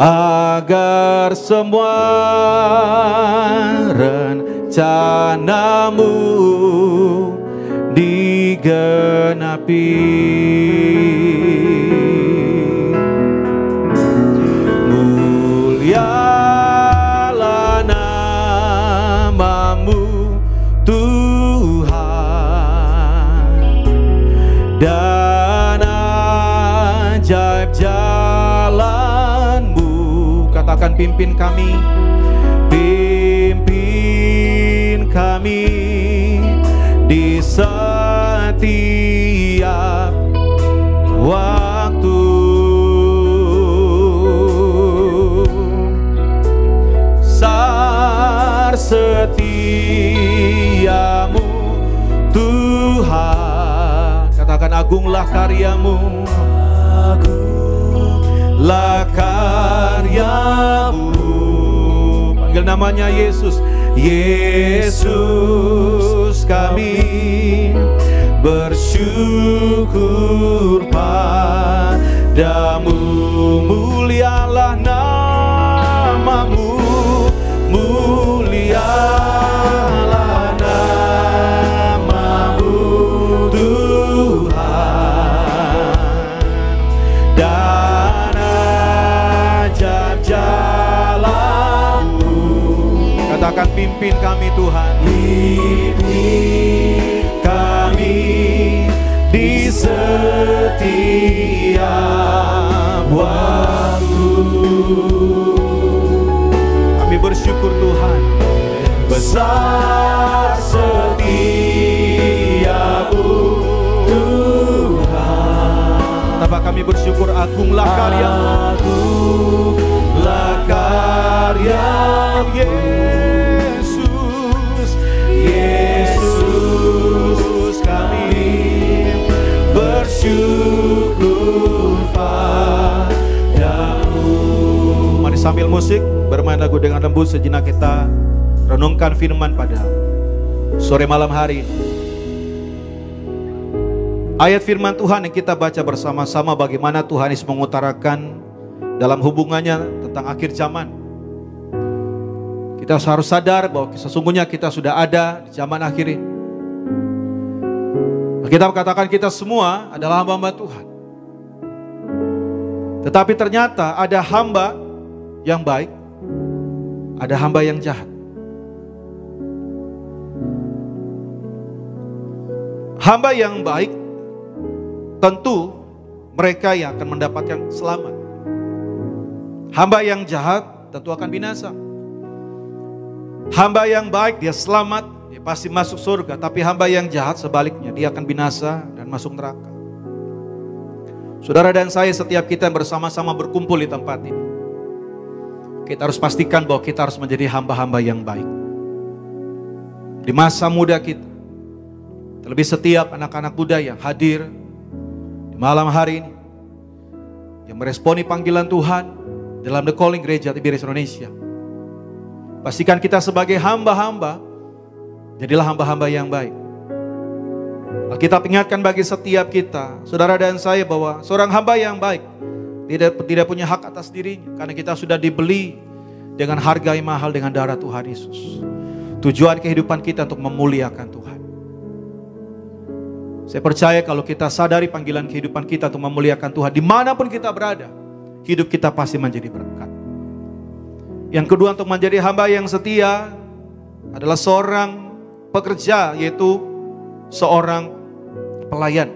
agar semua rencana-Mu digenapi. Mulialah nama-Mu Tuhan, dan ajaib jalan-Mu. Katakan, pimpin kami, pimpin kami di setiap waktu. Sar setiamu Tuhan. Katakan, agunglah karya-Mu, agunglah karya-Mu. Panggil namanya Yesus. Yesus, kami bersyukur padamu. Mulialah nama-Mu, mulialah nama-Mu Tuhan, dan ajaib jalan-Mu. Katakan, pimpin kami Tuhan, pimpin kami di setiap waktu. Kami bersyukur Tuhan, besar setiamu Tuhan. Tanpa kami bersyukur, agunglah karya-Mu, agunglah karya-Mu Yesus. Yesus, kami bersyukur padamu. Mari sambil musik bermain lagu dengan lembut, sejenak kita renungkan firman pada sore malam hari. Ayat firman Tuhan yang kita baca bersama-sama, bagaimana Tuhan Yesus mengutarakan dalam hubungannya tentang akhir zaman. Kita harus sadar bahwa sesungguhnya kita sudah ada di zaman akhir ini. Alkitab katakan kita semua adalah hamba-hamba Tuhan. Tetapi ternyata ada hamba yang baik, ada hamba yang jahat. Hamba yang baik tentu mereka yang akan mendapatkan selamat. Hamba yang jahat tentu akan binasa. Hamba yang baik dia selamat, dia pasti masuk surga. Tapi hamba yang jahat sebaliknya, dia akan binasa dan masuk neraka. Saudara dan saya, setiap kita yang bersama-sama berkumpul di tempat ini, kita harus pastikan bahwa kita harus menjadi hamba-hamba yang baik. Di masa muda kita, terlebih setiap anak-anak muda yang hadir di malam hari ini, yang meresponi panggilan Tuhan dalam The Calling Gereja Tiberias Indonesia. Pastikan kita sebagai hamba-hamba, jadilah hamba-hamba yang baik. Alkitab ingatkan bagi setiap kita, saudara dan saya, bahwa seorang hamba yang baik tidak punya hak atas dirinya, karena kita sudah dibeli dengan harga yang mahal dengan darah Tuhan Yesus. Tujuan kehidupan kita untuk memuliakan Tuhan. Saya percaya kalau kita sadari panggilan kehidupan kita untuk memuliakan Tuhan, dimanapun kita berada, hidup kita pasti menjadi berkat. Yang kedua, untuk menjadi hamba yang setia adalah seorang pekerja, yaitu seorang pelayan.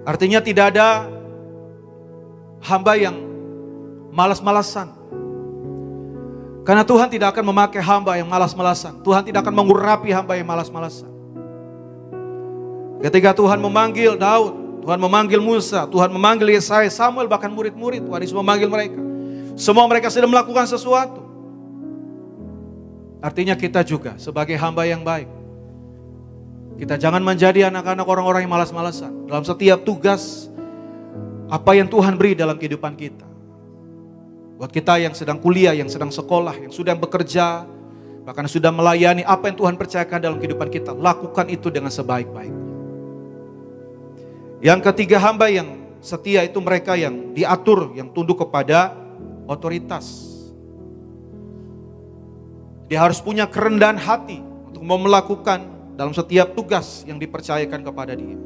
Artinya tidak ada hamba yang malas-malasan. Karena Tuhan tidak akan memakai hamba yang malas-malasan. Tuhan tidak akan mengurapi hamba yang malas-malasan. Ketika Tuhan memanggil Daud, Tuhan memanggil Musa, Tuhan memanggil Yesaya, Samuel, bahkan murid-murid, Tuhan Yesus memanggil mereka. Semua mereka sedang melakukan sesuatu. Artinya kita juga sebagai hamba yang baik, kita jangan menjadi anak-anak orang-orang yang malas-malasan. Dalam setiap tugas, apa yang Tuhan beri dalam kehidupan kita. Buat kita yang sedang kuliah, yang sedang sekolah, yang sudah bekerja, bahkan sudah melayani, apa yang Tuhan percayakan dalam kehidupan kita, lakukan itu dengan sebaik-baiknya. Yang ketiga, hamba yang setia itu mereka yang diatur, yang tunduk kepada otoritas. Dia harus punya kerendahan hati untuk mau melakukan dalam setiap tugas yang dipercayakan kepada dia.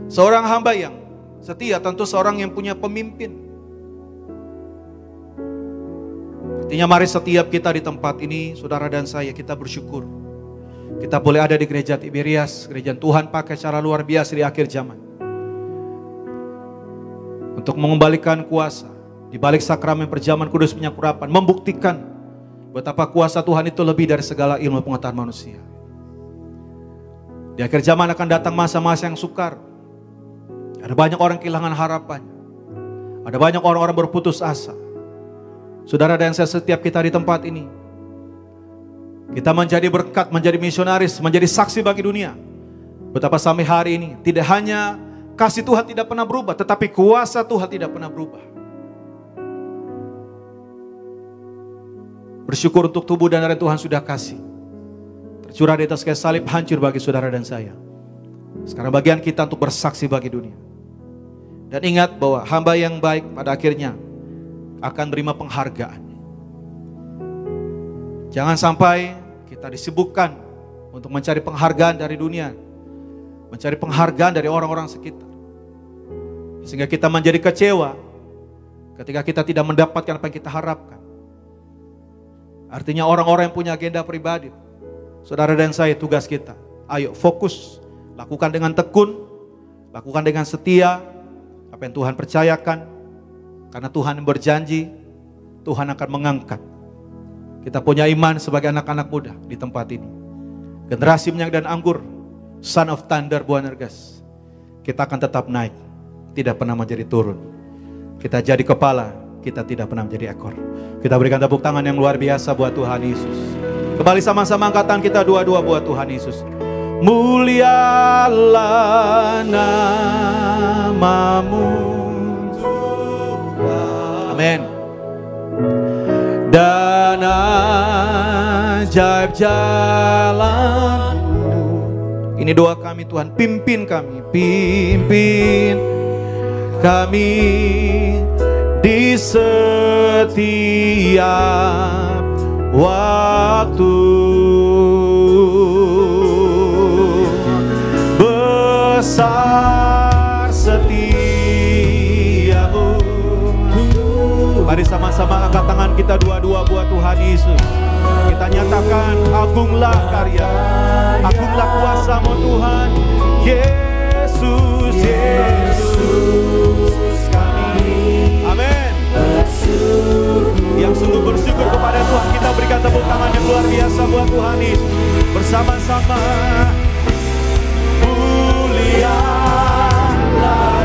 Seorang hamba yang setia tentu seorang yang punya pemimpin. Artinya mari setiap kita di tempat ini, saudara dan saya, kita bersyukur. Kita boleh ada di gereja Tiberias, gereja Tuhan pakai secara luar biasa di akhir zaman. Untuk mengembalikan kuasa, di balik sakramen perjamuan kudus penyakurapan, membuktikan betapa kuasa Tuhan itu lebih dari segala ilmu pengetahuan manusia. Di akhir zaman akan datang masa-masa yang sukar. Ada banyak orang kehilangan harapannya. Ada banyak orang-orang berputus asa. Saudara dan saya, setiap kita di tempat ini, kita menjadi berkat, menjadi misionaris, menjadi saksi bagi dunia. Betapa sampai hari ini, tidak hanya kasih Tuhan tidak pernah berubah, tetapi kuasa Tuhan tidak pernah berubah. Bersyukur untuk tubuh dan darah Tuhan sudah kasih. Tercurah di atas kayu salib, hancur bagi saudara dan saya. Sekarang bagian kita untuk bersaksi bagi dunia. Dan ingat bahwa hamba yang baik pada akhirnya akan menerima penghargaan. Jangan sampai kita disibukkan untuk mencari penghargaan dari dunia. Mencari penghargaan dari orang-orang sekitar. Sehingga kita menjadi kecewa ketika kita tidak mendapatkan apa yang kita harapkan. Artinya orang-orang yang punya agenda pribadi. Saudara dan saya, tugas kita, ayo fokus, lakukan dengan tekun, lakukan dengan setia apa yang Tuhan percayakan. Karena Tuhan berjanji, Tuhan akan mengangkat. Kita punya iman sebagai anak-anak muda di tempat ini. Generasi minyak dan anggur, Son of Thunder Boanerges. Kita akan tetap naik, tidak pernah menjadi turun. Kita jadi kepala, kita tidak pernah menjadi ekor. Kita berikan tepuk tangan yang luar biasa buat Tuhan Yesus. Kembali sama-sama angkatan kita dua-dua buat Tuhan Yesus. Mulialah namamu. Amin. Dan ajaib jalanmu. Ini doa kami Tuhan, pimpin kami di setiap waktu. besar setiamu. Mari sama-sama angkat tangan kita dua-dua buat Tuhan Yesus. Kita nyatakan, agunglah karya, agunglah kuasa-Mu Tuhan. Yesus, Yesus kami. Amin. Yang sungguh bersyukur kepada Tuhan, kita berikan tepuk tangan yang luar biasa buat Tuhan Yesus. Bersama-sama. Mulialah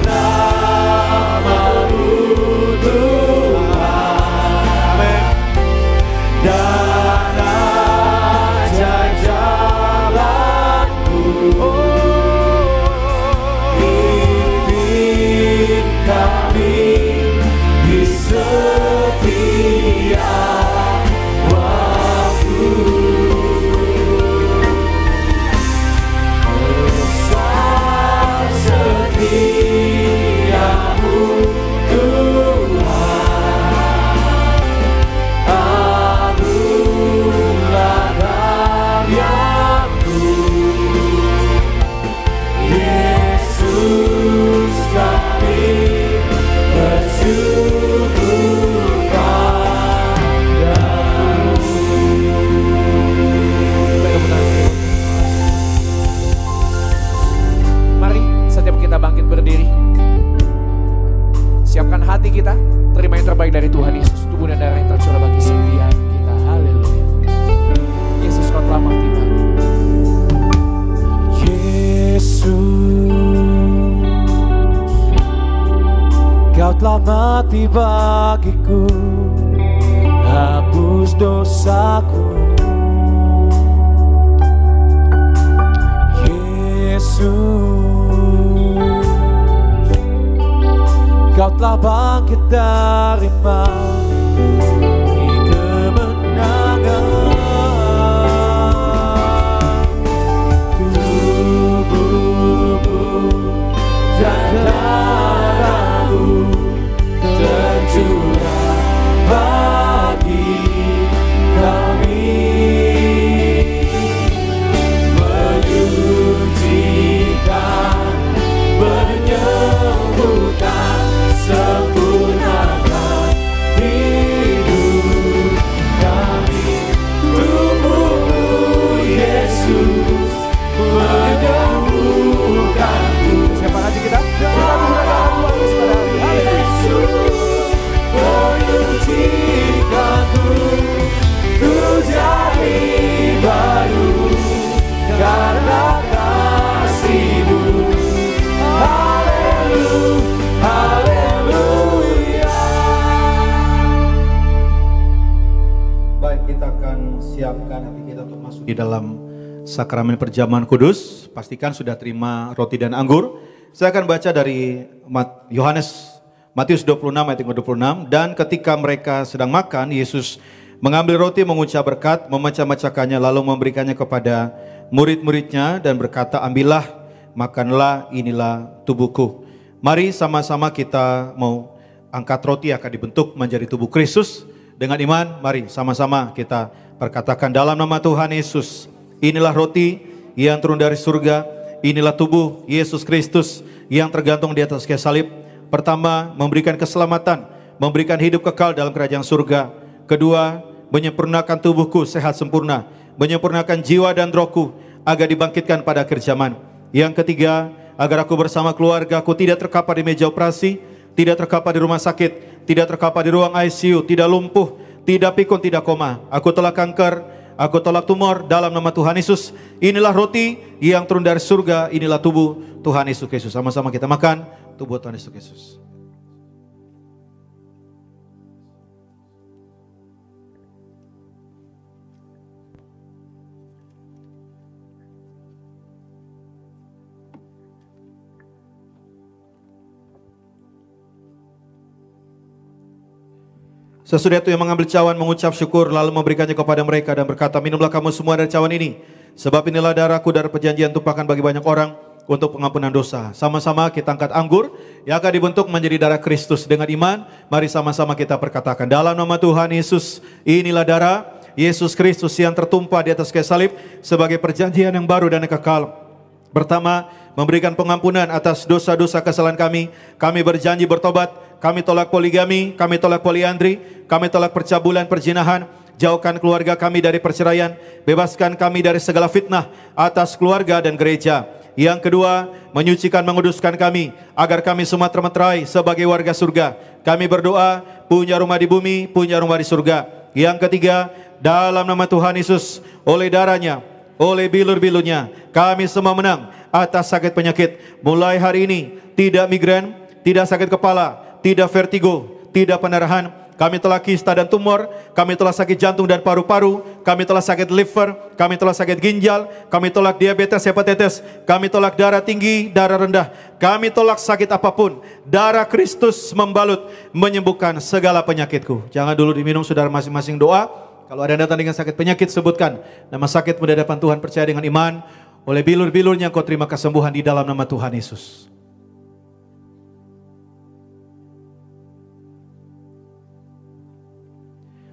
nama-Mu Tuhan. Amin. Dan ajaib jalan-Mu, pimpin kami di setiap waktu. Besar setiamu Tuhan, agunglah karya-Mu. Yesus kami bersyukur padamu. Mari setiap kita bangkit berdiri. Siapkan hati kita, terima yang terbaik dari Tuhan Yesus. Tubuh dan darah yang tercurah bagi setiap kita. Haleluya. Yesus, Kau telah mati bagi. Yesus, Kau telah mati bagiku, hapus dosaku. Yesus, Kau telah bangkit dari mati, kemenangan. Tubuhmu dan darah-Mu tercurah bagi kami, menyucikan, menyembuhkan, sempurnakan hidup kami. Tubuh-Mu Yesus menyembuhkanku. Siapa hati kita? Kita menggunakan Tuhan Yesus pada hari ini. Yesus menyucikanku, ku jadi baru karena kasih-Mu. Haleluya, haleluya. Baik, kita akan siapkan hati kita untuk masuk di dalam sakramen perjamuan kudus. Pastikan sudah terima roti dan anggur. Saya akan baca dari Matius 26 ayat 26. Dan ketika mereka sedang makan, Yesus mengambil roti, mengucap berkat, memecah-mecahkannya, lalu memberikannya kepada murid-muridnya dan berkata, ambillah, makanlah, inilah tubuhku. Mari sama-sama kita mau angkat roti akan dibentuk menjadi tubuh Kristus. Dengan iman, mari sama-sama kita perkatakan dalam nama Tuhan Yesus. Inilah roti yang turun dari surga, inilah tubuh Yesus Kristus yang tergantung di atas kayu salib. Pertama, memberikan keselamatan, memberikan hidup kekal dalam kerajaan surga. Kedua, menyempurnakan tubuhku sehat sempurna, menyempurnakan jiwa dan rohku agar dibangkitkan pada akhir zaman. Yang ketiga, agar aku bersama keluargaku tidak terkapar di meja operasi, tidak terkapar di rumah sakit, tidak terkapar di ruang ICU, tidak lumpuh, tidak pikun, tidak koma. Aku tolak kanker, aku tolak tumor dalam nama Tuhan Yesus. Inilah roti yang turun dari surga, inilah tubuh Tuhan Yesus Kristus. Sama-sama kita makan tubuh Tuhan Yesus Kristus. Sesudah itu yang mengambil cawan mengucap syukur lalu memberikannya kepada mereka dan berkata, minumlah kamu semua dari cawan ini, sebab inilah darahku, darah perjanjian tumpahkan bagi banyak orang untuk pengampunan dosa. Sama-sama kita angkat anggur yang akan dibentuk menjadi darah Kristus. Dengan iman, mari sama-sama kita perkatakan dalam nama Tuhan Yesus, inilah darah Yesus Kristus yang tertumpah di atas kayu salib sebagai perjanjian yang baru dan yang kekal. Pertama, memberikan pengampunan atas dosa-dosa kesalahan kami. Kami berjanji bertobat. Kami tolak poligami, kami tolak poliandri, kami tolak percabulan, perzinahan. Jauhkan keluarga kami dari perceraian. Bebaskan kami dari segala fitnah atas keluarga dan gereja. Yang kedua, menyucikan, menguduskan kami agar kami semua termeterai sebagai warga surga. Kami berdoa, punya rumah di bumi, punya rumah di surga. Yang ketiga, dalam nama Tuhan Yesus, oleh darahnya, oleh bilur-bilurnya, kami semua menang atas sakit penyakit. Mulai hari ini, tidak migran, tidak sakit kepala, tidak vertigo, tidak pendarahan. Kami telah kista dan tumor, kami telah sakit jantung dan paru-paru, kami telah sakit liver, kami telah sakit ginjal, kami tolak diabetes, hepatitis, kami tolak darah tinggi, darah rendah, kami tolak sakit apapun. Darah Kristus membalut, menyembuhkan segala penyakitku. Jangan dulu diminum, saudara masing-masing doa. Kalau ada yang datang dengan sakit penyakit, sebutkan nama sakit di hadapan Tuhan, percaya dengan iman. Oleh bilur-bilurnya kau terima kesembuhan di dalam nama Tuhan Yesus.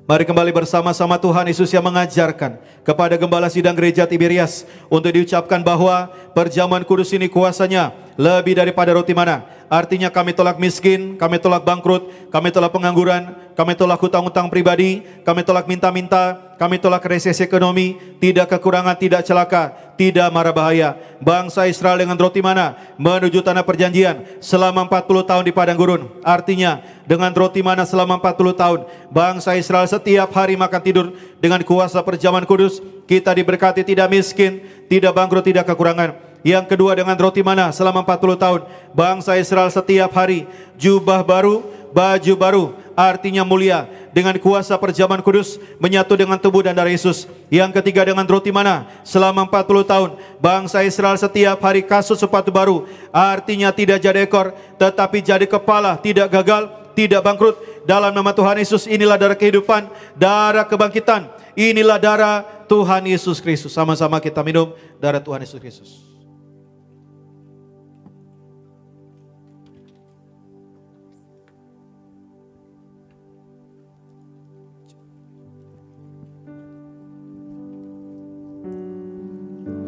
Mari kembali bersama-sama Tuhan Yesus yang mengajarkan kepada Gembala Sidang Gereja Tiberias untuk diucapkan bahwa perjamuan kudus ini kuasanya lebih daripada roti mana. Artinya kami tolak miskin, kami tolak bangkrut, kami tolak pengangguran, kami tolak hutang-hutang pribadi, kami tolak minta-minta, kami tolak resesi ekonomi, tidak kekurangan, tidak celaka, tidak mara bahaya. Bangsa Israel dengan roti mana menuju tanah perjanjian selama 40 tahun di padang gurun. Artinya dengan roti mana selama 40 tahun bangsa Israel setiap hari makan tidur. Dengan kuasa perjamuan kudus kita diberkati, tidak miskin, tidak bangkrut, tidak kekurangan. Yang kedua, dengan roti mana selama 40 tahun bangsa Israel setiap hari jubah baru, baju baru, artinya mulia. Dengan kuasa perjamuan kudus menyatu dengan tubuh dan darah Yesus. Yang ketiga, dengan roti mana selama 40 tahun bangsa Israel setiap hari kasut sepatu baru, artinya tidak jadi ekor tetapi jadi kepala, tidak gagal, tidak bangkrut. Dalam nama Tuhan Yesus, inilah darah kehidupan, darah kebangkitan, inilah darah Tuhan Yesus Kristus. Sama-sama kita minum darah Tuhan Yesus Kristus.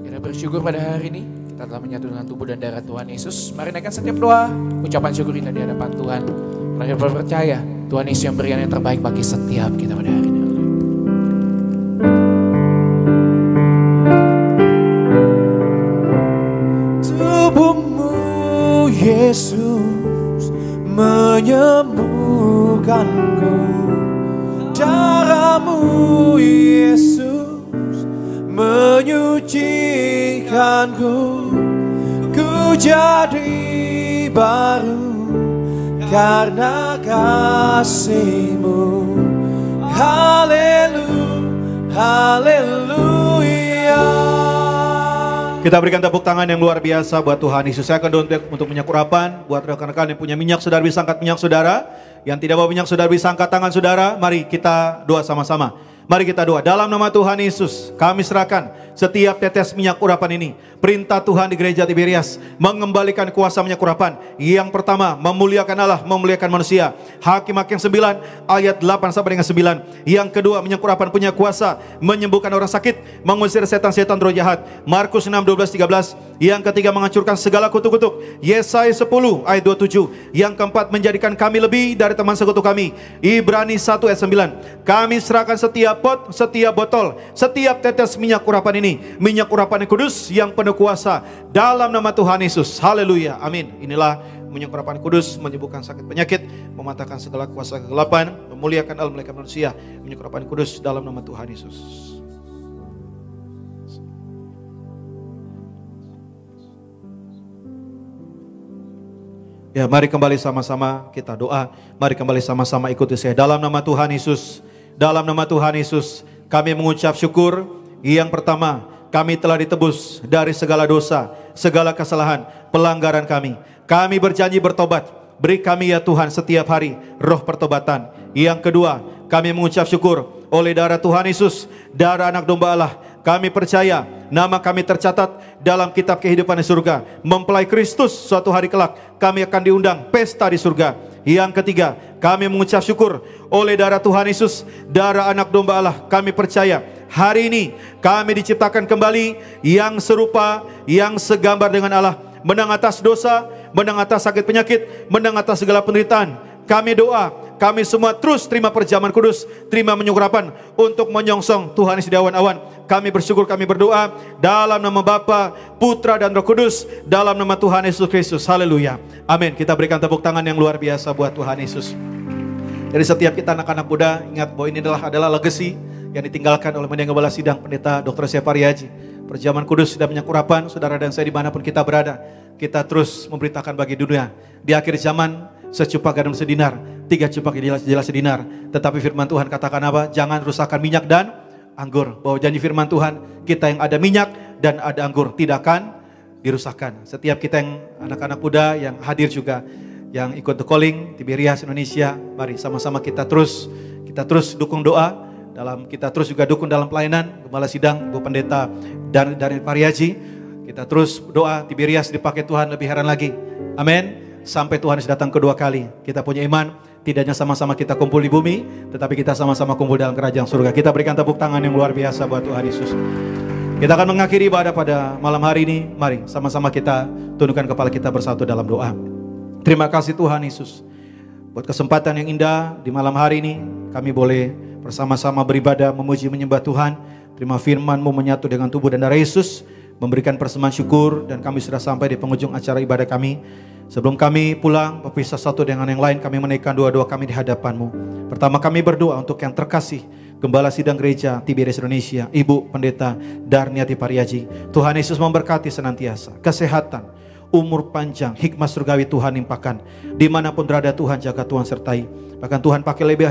Kita bersyukur pada hari ini kita telah menyatu dengan tubuh dan darah Tuhan Yesus. Mari naikkan setiap doa, ucapan syukur kita di hadapan Tuhan. Mari percaya Tuhan Yesus yang berikan yang terbaik bagi setiap kita pada hari ini. Tubuhmu Yesus menyembuhkanku, darahmu Yesus menyucikanku, ku jadi baru karena kasih-Mu. Haleluya, haleluya. Kita berikan tepuk tangan yang luar biasa buat Tuhan Yesus. Saya akan doa untuk minyak urapan. Buat rekan-rekan yang punya minyak, saudara bisa angkat minyak saudara. Yang tidak bawa minyak, saudara bisa angkat tangan saudara. Mari kita doa sama-sama. Mari kita doa. Dalam nama Tuhan Yesus, kami serahkan setiap tetes minyak urapan ini. Perintah Tuhan di Gereja Tiberias mengembalikan kuasa minyak urapan. Yang pertama, memuliakan Allah, memuliakan manusia. Hakim-Hakim 9 ayat 8 sampai dengan 9. Yang kedua, minyak urapan punya kuasa menyembuhkan orang sakit, mengusir setan-setan roh jahat. Markus 6 12 13. Yang ketiga, menghancurkan segala kutuk-kutuk. Yesaya 10 ayat 27. Yang keempat, menjadikan kami lebih dari teman sekutu kami. Ibrani 1 ayat 9. Kami serahkan setiap pot, setiap botol, setiap tetes minyak urapan ini, minyak urapan yang kudus yang penuh kuasa, dalam nama Tuhan Yesus. Haleluya, amin. Inilah minyak urapan kudus, menyembuhkan sakit penyakit, mematahkan segala kuasa kegelapan, memuliakan Allah, memuliakan manusia. Minyak urapan kudus dalam nama Tuhan Yesus. Ya, mari kembali sama-sama kita doa. Mari kembali sama-sama ikuti saya. Dalam nama Tuhan Yesus, dalam nama Tuhan Yesus, kami mengucap syukur. Yang pertama, kami telah ditebus dari segala dosa, segala kesalahan, pelanggaran kami. Kami berjanji bertobat. Beri kami ya Tuhan setiap hari roh pertobatan. Yang kedua, kami mengucap syukur oleh darah Tuhan Yesus, darah anak domba Allah. Kami percaya nama kami tercatat dalam kitab kehidupan di surga. Mempelai Kristus suatu hari kelak kami akan diundang pesta di surga. Yang ketiga, kami mengucap syukur oleh darah Tuhan Yesus, darah anak domba Allah. Kami percaya hari ini kami diciptakan kembali yang serupa, yang segambar dengan Allah. Menang atas dosa, menang atas sakit penyakit, menang atas segala penderitaan. Kami doa, kami semua terus terima perjamuan kudus, terima menyukurapan untuk menyongsong Tuhan Yesus di awan-awan. Kami bersyukur, kami berdoa dalam nama Bapa, Putra dan Roh Kudus, dalam nama Tuhan Yesus Kristus. Haleluya. Amin. Kita berikan tepuk tangan yang luar biasa buat Tuhan Yesus. Dari setiap kita anak-anak muda, ingat bahwa ini adalah legacy yang ditinggalkan oleh Pendeta Gembala Sidang Pendeta Dr. Syafari Haji. Perjamuan kudus sudah menyukurapan, saudara dan saya dimanapun kita berada. Kita terus memberitakan bagi dunia. Di akhir zaman, secupak garam sedinar, 3 cupak jelas sedinar. Tetapi firman Tuhan katakan apa? Jangan rusakkan minyak dan anggur. Bahwa janji firman Tuhan, kita yang ada minyak dan ada anggur tidak akan dirusakkan. Setiap kita yang anak-anak muda yang hadir juga, yang ikut The Calling, Tiberias Indonesia, mari sama-sama kita terus dukung doa, kita terus juga dukung dalam pelayanan Gembala Sidang, Bu Pendeta dari Pariaji. Kita terus doa Tiberias dipakai Tuhan lebih heran lagi. Amin. Sampai Tuhan datang kedua kali. Kita punya iman, tidak hanya sama-sama kita kumpul di bumi, tetapi kita sama-sama kumpul dalam kerajaan surga. Kita berikan tepuk tangan yang luar biasa buat Tuhan Yesus. Kita akan mengakhiri ibadah pada malam hari ini. Mari sama-sama kita tundukkan kepala kita bersatu dalam doa. Terima kasih Tuhan Yesus buat kesempatan yang indah di malam hari ini. Kami boleh bersama-sama beribadah, memuji, menyembah Tuhan. Terima firman-Mu menyatu dengan tubuh dan darah Yesus, memberikan persembahan syukur, dan kami sudah sampai di penghujung acara ibadah kami. Sebelum kami pulang, berpisah satu dengan yang lain, kami menaikkan doa-doa kami di hadapan-Mu. Pertama kami berdoa untuk yang terkasih, Gembala Sidang Gereja Tiberias Indonesia, Ibu Pendeta Darniati Pariaji. Tuhan Yesus memberkati senantiasa, kesehatan, umur panjang, hikmat surgawi Tuhan limpahkan. Dimanapun berada Tuhan jaga, Tuhan sertai. Bahkan Tuhan pakai lebih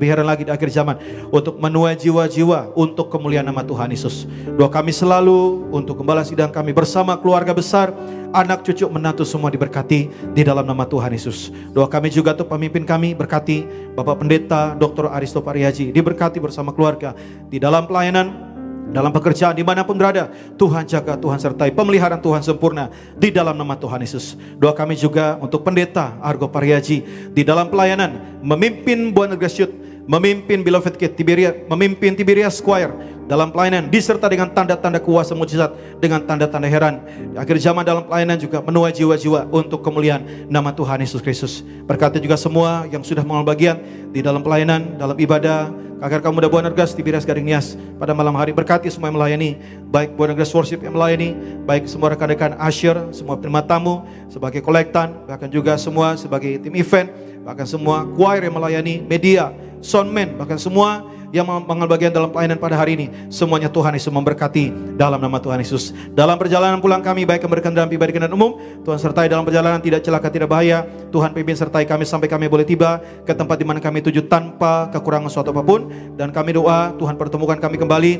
heran lagi di akhir zaman untuk menuai jiwa-jiwa untuk kemuliaan nama Tuhan Yesus. Doa kami selalu untuk Gembala Sidang kami bersama keluarga besar, anak cucu menantu semua diberkati di dalam nama Tuhan Yesus. Doa kami juga untuk pemimpin kami, berkati Bapak Pendeta Dr. Aristo Pariaji, diberkati bersama keluarga di dalam pelayanan, dalam pekerjaan, dimanapun berada. Tuhan jaga, Tuhan sertai, pemeliharaan Tuhan sempurna di dalam nama Tuhan Yesus. Doa kami juga untuk Pendeta Argo Pariaji di dalam pelayanan, memimpin Buana Graciut, memimpin Beloved Kids Tiberias, memimpin Tiberias Choir dalam pelayanan, diserta dengan tanda-tanda kuasa mujizat, dengan tanda-tanda heran. Di akhir zaman dalam pelayanan juga menuai jiwa-jiwa untuk kemuliaan nama Tuhan Yesus Kristus. Berkati juga semua yang sudah mengambil bagian di dalam pelayanan, dalam ibadah Kakak Muda Buana Graciut Tiberias Gading Nias pada malam hari. Berkati semua yang melayani, baik Buana Graciut Worship yang melayani, baik semua rekan-rekan usher, semua penerima tamu sebagai kolektan, bahkan juga semua sebagai tim event, bahkan semua choir yang melayani, media, soundman, bahkan semua yang mengambil bagian dalam pelayanan pada hari ini. Semuanya Tuhan Yesus memberkati dalam nama Tuhan Yesus. Dalam perjalanan pulang kami, baik yang berkendaraan pribadi kendaraan umum, Tuhan sertai dalam perjalanan, tidak celaka, tidak bahaya. Tuhan pimpin sertai kami sampai kami boleh tiba ke tempat di mana kami tuju tanpa kekurangan suatu apapun. Dan kami doa Tuhan pertemukan kami kembali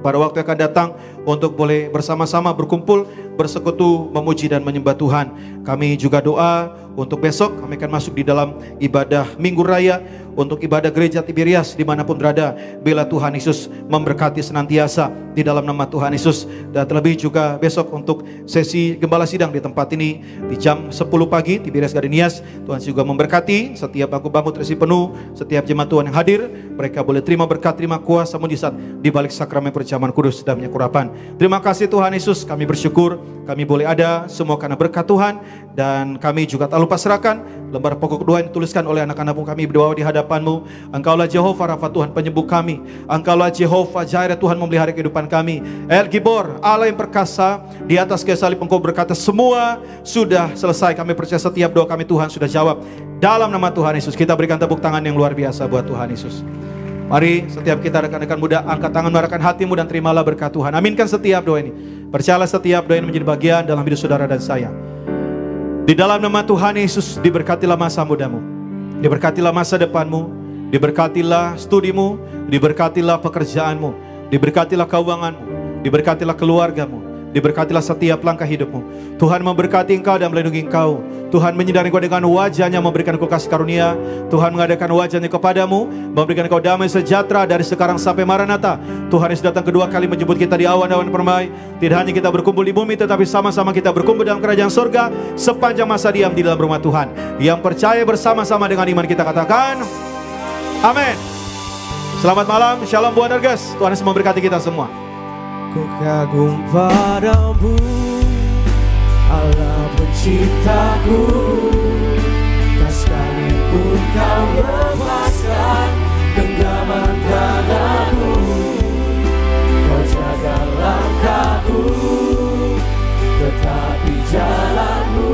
pada waktu yang akan datang untuk boleh bersama-sama berkumpul, bersekutu, memuji dan menyembah Tuhan. Kami juga doa untuk besok kami akan masuk di dalam ibadah Minggu Raya, untuk ibadah gereja Tiberias dimanapun berada. Bila Tuhan Yesus memberkati senantiasa di dalam nama Tuhan Yesus. Dan terlebih juga besok untuk sesi Gembala Sidang di tempat ini di jam 10 pagi Tiberias Gading Nias. Tuhan juga memberkati setiap bangku-bangku terisi penuh, setiap jemaat Tuhan yang hadir, mereka boleh terima berkat, terima kuasa mujizat di balik sakramen perjamuan kudus dan penyekurapan. Terima kasih Tuhan Yesus, kami bersyukur kami boleh ada semua karena berkat Tuhan. Dan kami juga tak lupa serahkan lembar pokok doa yang dituliskan oleh anak-anak kami berdoa di hadapan-Mu. Engkaulah Jehovah Rafa Tuhan penyembuh kami, Engkaulah Jehovah Jireh Tuhan memelihara kehidupan kami. El Gibor Allah yang perkasa, di atas kayu salib Engkau berkata semua sudah selesai. Kami percaya setiap doa kami Tuhan sudah jawab dalam nama Tuhan Yesus. Kita berikan tepuk tangan yang luar biasa buat Tuhan Yesus. Mari setiap kita rekan-rekan muda angkat tangan, mengarahkan hatimu dan terimalah berkat Tuhan. Aminkan setiap doa ini. Percayalah setiap doa ini menjadi bagian dalam hidup saudara dan saya. Di dalam nama Tuhan Yesus, diberkatilah masa mudamu, diberkatilah masa depanmu, diberkatilah studimu, diberkatilah pekerjaanmu, diberkatilah keuanganmu, diberkatilah keluargamu, diberkatilah setiap langkah hidupmu. Tuhan memberkati engkau dan melindungi engkau. Tuhan menyinari engkau dengan wajahnya, memberikan engkau kasih karunia. Tuhan mengadakan wajahnya kepadamu, memberikan engkau damai sejahtera dari sekarang sampai Maranatha. Tuhan Yesus datang kedua kali menjemput kita di awan-awan permai. Tidak hanya kita berkumpul di bumi, tetapi sama-sama kita berkumpul dalam kerajaan surga sepanjang masa diam di dalam rumah Tuhan. Yang percaya bersama-sama dengan iman kita katakan, amin. Selamat malam, shalom buat Nerges. Tuhan Yesus memberkati kita semua. Ku kagum padamu, Allah penciptaku. Tak sekalipun kau lepaskan genggaman dadaku. Kau jaga langkahku, tetapi jalanmu,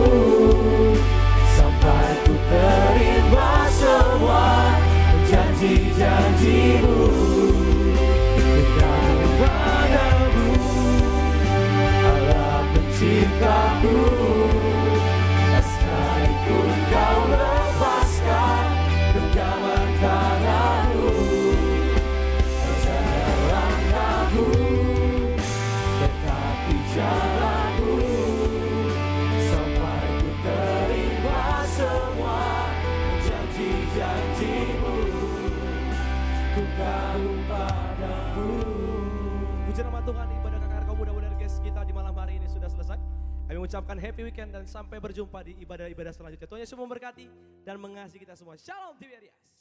sampai ku terima semua janji-janjimu. Kekagum padamu, Allah penciptaku. Tak sekalipun kau lepaskan genggaman tanganmu. Kau jaga langkahku, tetapi jalanmu, sampai ku terima semua janji-janjimu. Ku kagum padamu. Puji nama Tuhan, ibadah KKR kaum muda Nerges kita di malam hari ini sudah selesai. Kami mengucapkan happy weekend dan sampai berjumpa di ibadah-ibadah selanjutnya. Tuhan Yesus memberkati dan mengasihi kita semua. Shalom TVRIAS.